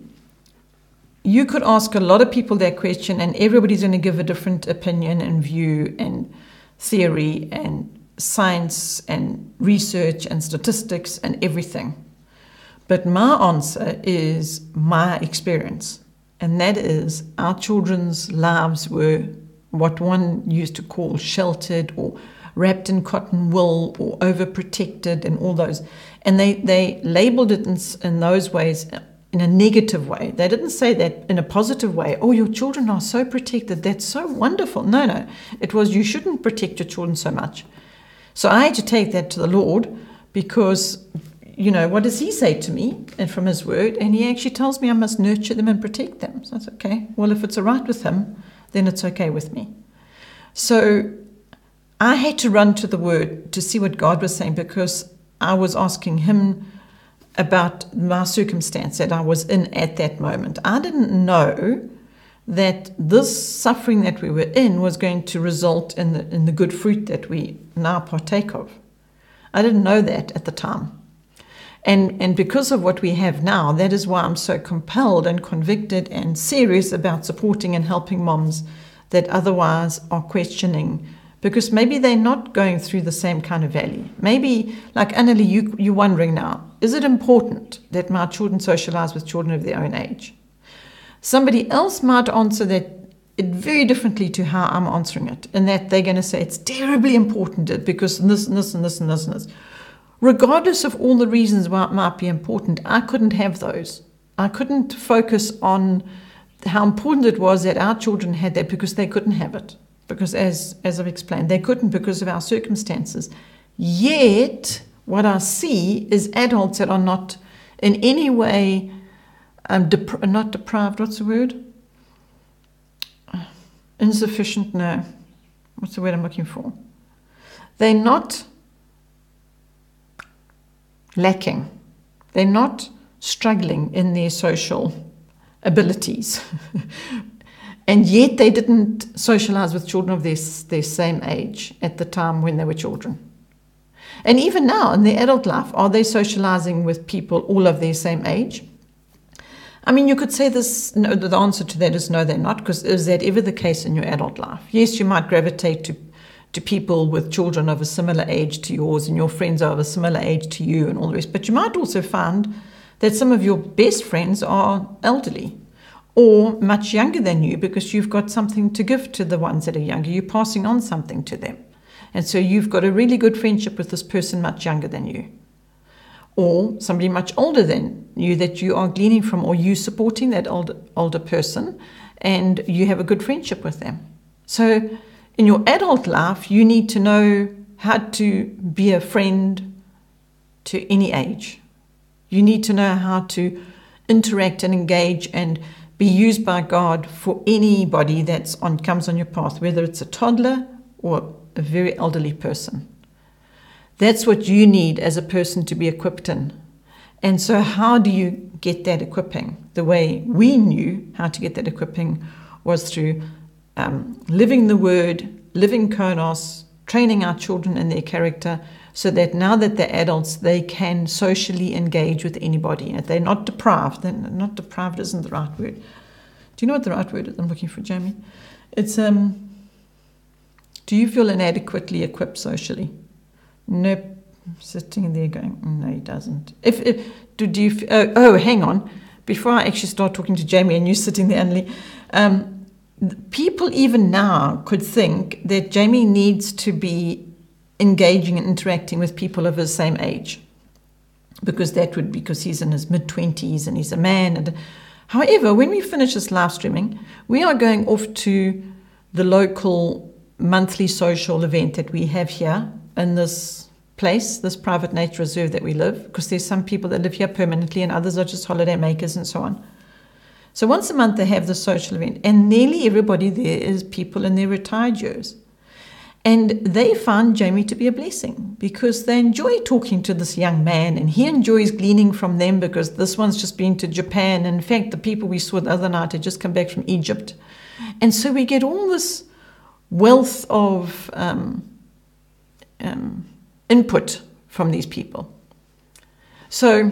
you could ask a lot of people that question, and everybody's going to give a different opinion and view and theory and science and research and statistics and everything. But my answer is my experience, and that is our children's lives were what one used to call sheltered or wrapped in cotton wool or overprotected and all those. And they labeled it in those ways, in a negative way. They didn't say that in a positive way. Oh, your children are so protected. That's so wonderful. No. It was, you shouldn't protect your children so much. So I had to take that to the Lord, because, what does he say to me and from his word? And he actually tells me I must nurture them and protect them. So that's okay. Well, if it's all right with him, then it's okay with me. So I had to run to the word to see what God was saying, because I was asking him about my circumstance that I was in at that moment. I didn't know that this suffering that we were in was going to result in the good fruit that we now partake of. I didn't know that at the time. And because of what we have now, that is why I'm so compelled and convicted and serious about supporting and helping moms that otherwise are questioning, because maybe they're not going through the same kind of valley. Maybe, like Annalie, you're wondering now, is it important that my children socialize with children of their own age? Somebody else might answer that very differently to how I'm answering it, in that they're going to say it's terribly important because this and this and this and this and this. Regardless of all the reasons why it might be important, I couldn't have those. I couldn't focus on how important it was that our children had that, because they couldn't have it. Because as I've explained, they couldn't because of our circumstances. Yet, what I see is adults that are not in any way not deprived. What's the word? Insufficient? No. What's the word I'm looking for? They're not lacking. They're not struggling in their social abilities. And yet they didn't socialize with children of their same age at the time when they were children. And even now in their adult life, are they socializing with people all of their same age? I mean, you could say this. No, the answer to that is no, they're not, because is that ever the case in your adult life? Yes, you might gravitate to people with children of a similar age to yours, and your friends are of a similar age to you and all the rest. But you might also find that some of your best friends are elderly or much younger than you, because you've got something to give to the ones that are younger. You're passing on something to them. And so you've got a really good friendship with this person much younger than you. Or somebody much older than you that you are gleaning from, or you supporting that older person, and you have a good friendship with them. So in your adult life, you need to know how to be a friend to any age. You need to know how to interact and engage and be used by God for anybody that comes on your path, whether it's a toddler or a very elderly person. That's what you need as a person to be equipped in. And so how do you get that equipping? The way we knew how to get that equipping was through living the Word, living Konos, training our children in their character so that now that they're adults, they can socially engage with anybody. And they're not deprived. Not deprived isn't the right word. Do you know what the right word is? I'm looking for Jamie. It's, do you feel inadequately equipped socially? Nope. Sitting there going, no, he doesn't. Hang on. Before I actually start talking to Jamie and you sitting there, Annalie, people even now could think that Jamie needs to be engaging and interacting with people of his same age, because he's in his mid-20s and he's a man. And however, when we finish this live streaming, we are going off to the local monthly social event that we have here in this place, this private nature reserve that we live, because there's some people that live here permanently and others are just holiday makers and so on. So once a month they have this social event, and nearly everybody there is people in their retired years. And they found Jamie to be a blessing because they enjoy talking to this young man, and he enjoys gleaning from them because this one's just been to Japan. And in fact, the people we saw the other night had just come back from Egypt. And so we get all this wealth of input from these people. So,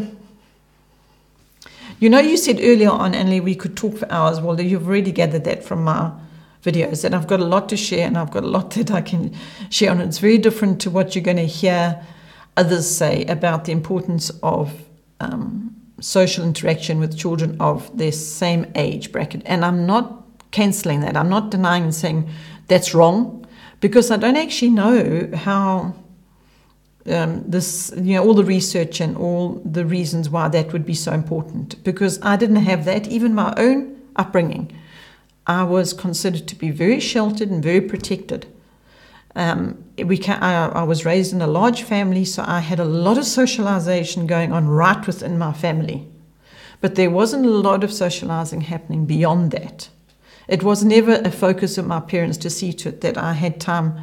you said earlier on, Annalie, we could talk for hours. Well, you've already gathered that from my videos, and I've got a lot to share, and I've got a lot that I can share on. It's very different to what you're going to hear others say about the importance of social interaction with children of their same age bracket. And I'm not cancelling that. I'm not denying and saying that's wrong, because I don't actually know how all the research and all the reasons why that would be so important, because I didn't have that. Even my own upbringing, I was considered to be very sheltered and very protected. I was raised in a large family, so I had a lot of socialization going on right within my family. But there wasn't a lot of socializing happening beyond that. It was never a focus of my parents to see to it that I had time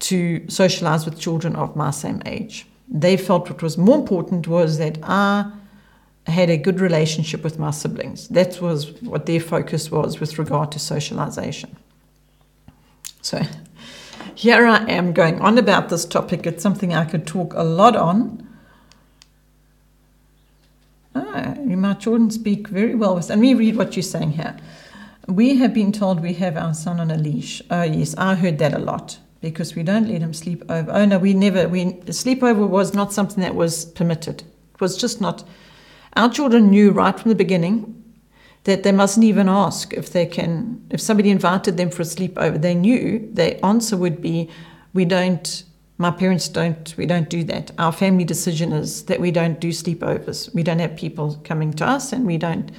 to socialize with children of my same age. They felt what was more important was that I had a good relationship with my siblings. That was what their focus was with regard to socialization. So here I am going on about this topic. It's something I could talk a lot on. My children speak very well with, and let me read what you're saying here. We have been told we have our son on a leash. Oh yes, I heard that a lot, because we don't let him sleep over. Oh no, sleepover was not something that was permitted. It was just not. Our children knew right from the beginning that they mustn't even ask if somebody invited them for a sleepover. They knew their answer would be, we don't do that. Our family decision is that we don't do sleepovers. We don't have people coming to us, and we don't.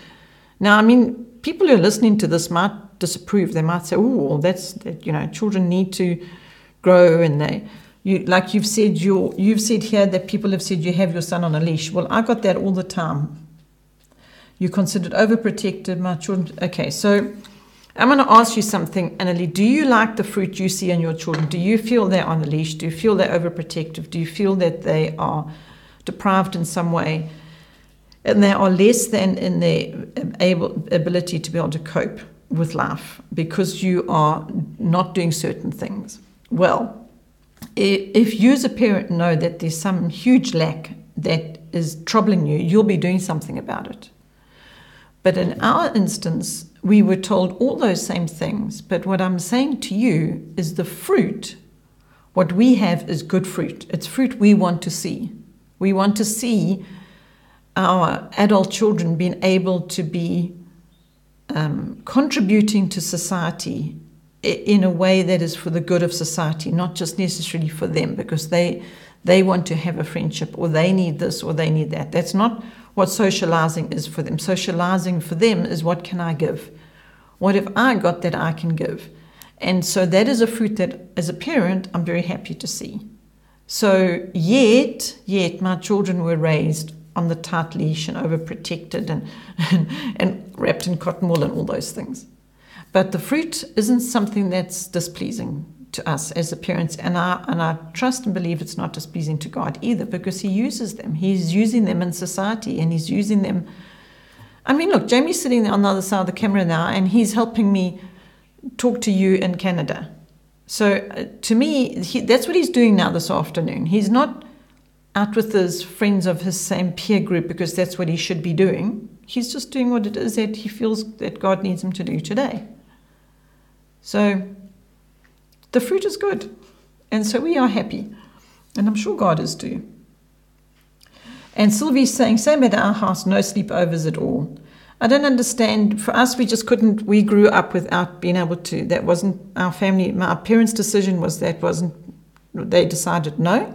Now, I mean, people who are listening to this might disapprove. They might say, "Oh, children need to grow," and you've said here that people have said you have your son on a leash. Well, I got that all the time. You're considered overprotected, my children. Okay, so I'm going to ask you something, Annalie. Do you like the fruit you see in your children? Do you feel they're on a leash? Do you feel they're overprotective? Do you feel that they are deprived in some way, and they are less than in their ability to be able to cope with life because you are not doing certain things? Well, if you as a parent know that there's some huge lack that is troubling you, you'll be doing something about it. But in our instance, we were told all those same things. But what I'm saying to you is the fruit, what we have is good fruit. It's fruit we want to see. We want to see our adult children being able to be contributing to society in a way that is for the good of society, not just necessarily for them because they want to have a friendship, or they need this or they need that. That's not what socializing is for them. Socializing for them is, what can I give? What have I got that I can give? And so that is a fruit that, as a parent, I'm very happy to see. So yet my children were raised on the tight leash and overprotected and wrapped in cotton wool and all those things. But the fruit isn't something that's displeasing to us as a parents, and I trust and believe it's not displeasing to God either, because He uses them. He's using them in society, and He's using them. I mean, look, Jamie's sitting there on the other side of the camera now, and he's helping me talk to you in Canada. So to me, that's what he's doing now this afternoon. He's not out with his friends of his same peer group because that's what he should be doing. He's just doing what it is that he feels that God needs him to do today. So the fruit is good. And so we are happy. And I'm sure God is too. And Sylvie's saying, same at our house, no sleepovers at all. I don't understand. For us, we just couldn't. We grew up without being able to. That wasn't our family. My parents' decision was that wasn't. They decided no.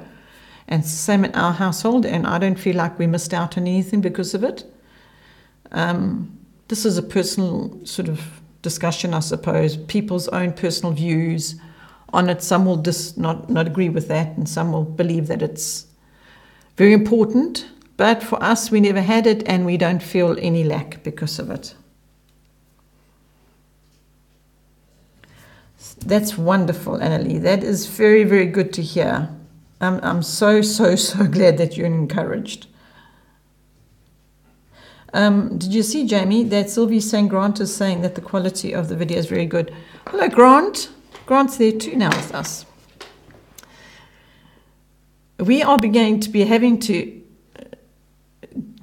And same in our household. And I don't feel like we missed out on anything because of it. This is a personal sort of discussion, I suppose. People's own personal views on it. Some will not agree with that, and some will believe that it's very important. But for us, we never had it, and we don't feel any lack because of it. That's wonderful, Annalie. That is very, very good to hear. I'm so glad that you're encouraged. Did you see, Jamie, that Sylvie's saying Grant is saying that the quality of the video is very good? Hello, Grant. Grant's there too now with us. We are beginning to be having to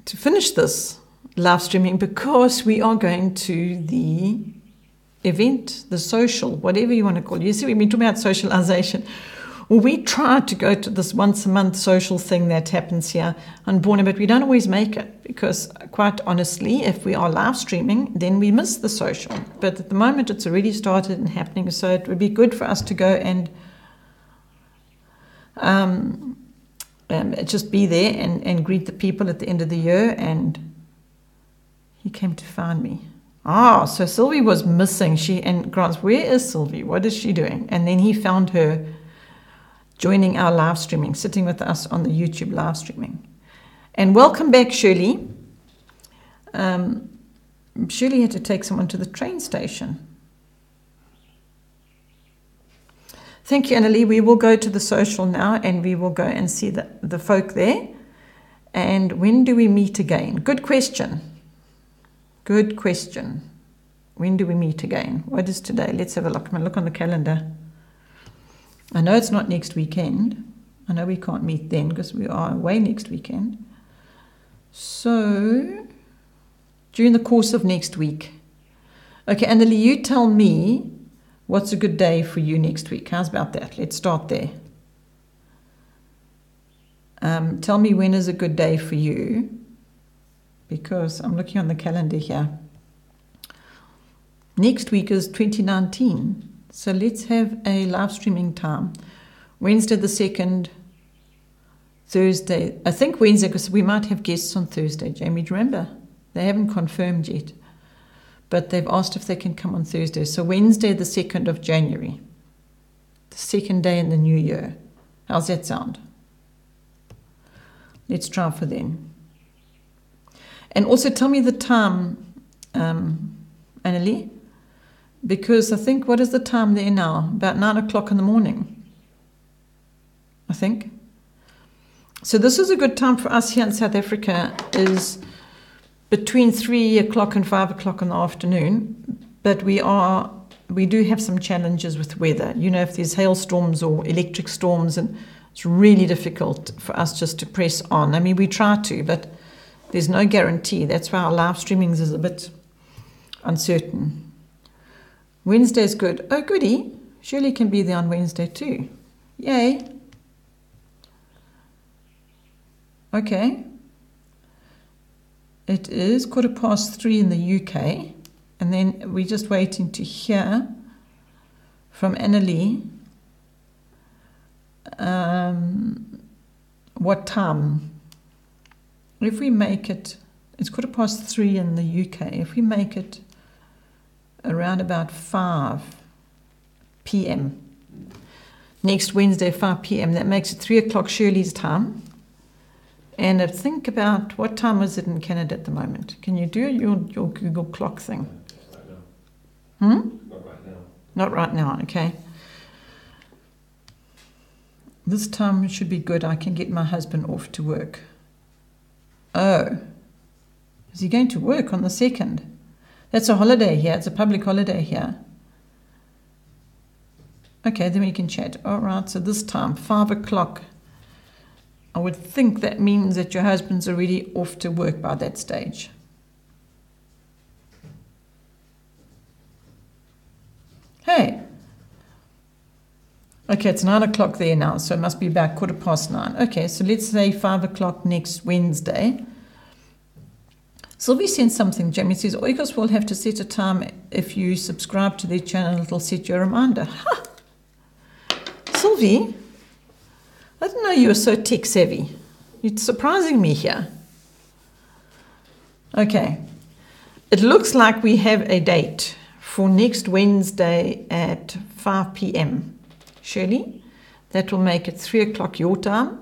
finish this live streaming because we are going to the event, the social, whatever you want to call it. You see, we've been talking about socialization. Well, we try to go to this once a month social thing that happens here on Borneo, but we don't always make it because, quite honestly, if we are live streaming, then we miss the social. But at the moment, it's already started and happening, so it would be good for us to go and just be there and greet the people at the end of the year. And he came to find me. So Sylvie was missing. And Grant's, where is Sylvie? What is she doing? And then he found her joining our live streaming, sitting with us on the YouTube live streaming. And welcome back, Shirley. Shirley had to take someone to the train station. Thank you, Annalie. We will go to the social now, and we will go and see the folk there. And when do we meet again? Good question. Good question. When do we meet again? What is today? Let's have a look. I'm going to look on the calendar. I know it's not next weekend. I know we can't meet then because we are away next weekend. So, during the course of next week. Okay, Annalie, you tell me what's a good day for you next week. How's about that? Let's start there. Tell me when is a good day for you, because I'm looking on the calendar here. Next week is 2019. So let's have a live streaming time. Wednesday the 2nd, Thursday. I think Wednesday, because we might have guests on Thursday, Jamie. Do you remember? They haven't confirmed yet. But they've asked if they can come on Thursday. So Wednesday the 2nd of January. The second day in the new year. How's that sound? Let's try for then. And also tell me the time, Annalie. Because I think, what is the time there now? About 9 o'clock in the morning, I think. So this is a good time for us here in South Africa, is between 3 o'clock and 5 o'clock in the afternoon. But we do have some challenges with weather. You know, if there's hailstorms or electric storms, and it's really difficult for us just to press on. I mean, we try to, but there's no guarantee. That's why our live streamings is a bit uncertain. Wednesday's good. Oh, goody. Shirley can be there on Wednesday too. Yay. Okay. It is 3:15 in the UK. And then we're just waiting to hear from Annalie what time. If we make it, it's 3:15 in the UK. If we make it around about 5 p.m. next Wednesday, 5 p.m. That makes it 3 o'clock Shirley's time. And I think about, what time is it in Canada at the moment? Can you do your Google clock thing? Right now. Not right now. Not right now, okay. This time should be good. I can get my husband off to work. Oh. Is he going to work on the 2nd? That's a holiday here. It's a public holiday here. Okay, then we can chat. All right, so this time, 5 o'clock. I would think that means that your husband's already off to work by that stage. Hey. Okay, it's 9 o'clock there now, so it must be about 9:15. Okay, so let's say 5 o'clock next Wednesday. Sylvie sent something. Jamie says, Oikos will have to set a time. If you subscribe to their channel, it'll set you a reminder. Ha! Sylvie, I didn't know you were so tech savvy. You're surprising me here. Okay. It looks like we have a date for next Wednesday at 5 p.m. Shirley, that will make it 3 o'clock your time.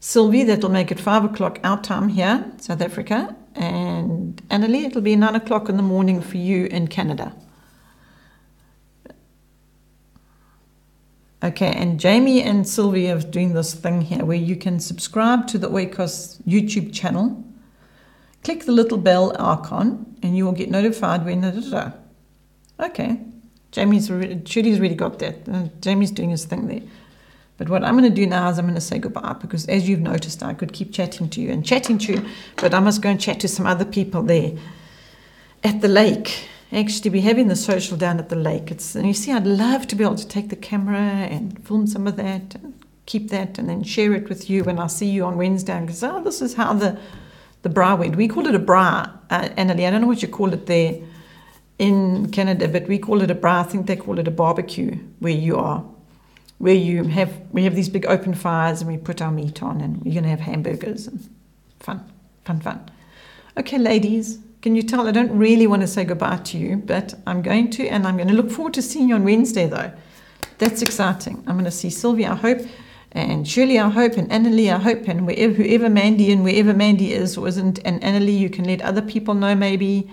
Sylvie, that will make it 5 o'clock our time here, South Africa. And Annalie, it'll be 9 o'clock in the morning for you in Canada. Okay, and Jamie and Sylvie are doing this thing here where you can subscribe to the Oikos YouTube channel, click the little bell icon, and you will get notified when Okay, Shirley's already got that. Jamie's doing his thing there. But what I'm going to do now is I'm going to say goodbye, because as you've noticed, I could keep chatting to you, but I must go and chat to some other people there at the lake. Actually, we're having the social down at the lake. And you see, I'd love to be able to take the camera and film some of that and keep that and then share it with you when I see you on Wednesday. And go, this is how the bra went. We call it a bra, Annalie. I don't know what you call it there in Canada, but we call it a bra. I think they call it a barbecue where you are. We have these big open fires and we put our meat on and we're going to have hamburgers and fun. Okay, ladies, can you tell I don't really want to say goodbye to you, but I'm going to, and I'm going to look forward to seeing you on Wednesday though. That's exciting. I'm going to see Sylvie, I hope, and Shirley, I hope, and Annalie, I hope, and whoever Mandy and wherever Mandy is or isn't, and Annalie, you can let other people know maybe,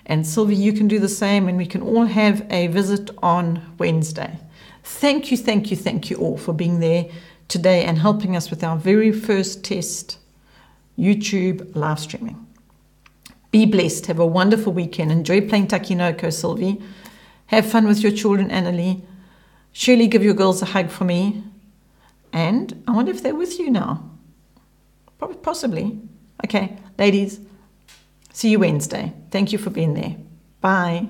and Sylvie, you can do the same, and we can all have a visit on Wednesday. Thank you all for being there today and helping us with our very first test YouTube live streaming. Be blessed. Have a wonderful weekend. Enjoy playing Takinoko, Sylvie. Have fun with your children, Annalie. Surely give your girls a hug for me. And I wonder if they're with you now. Possibly. Okay, ladies, see you Wednesday. Thank you for being there. Bye.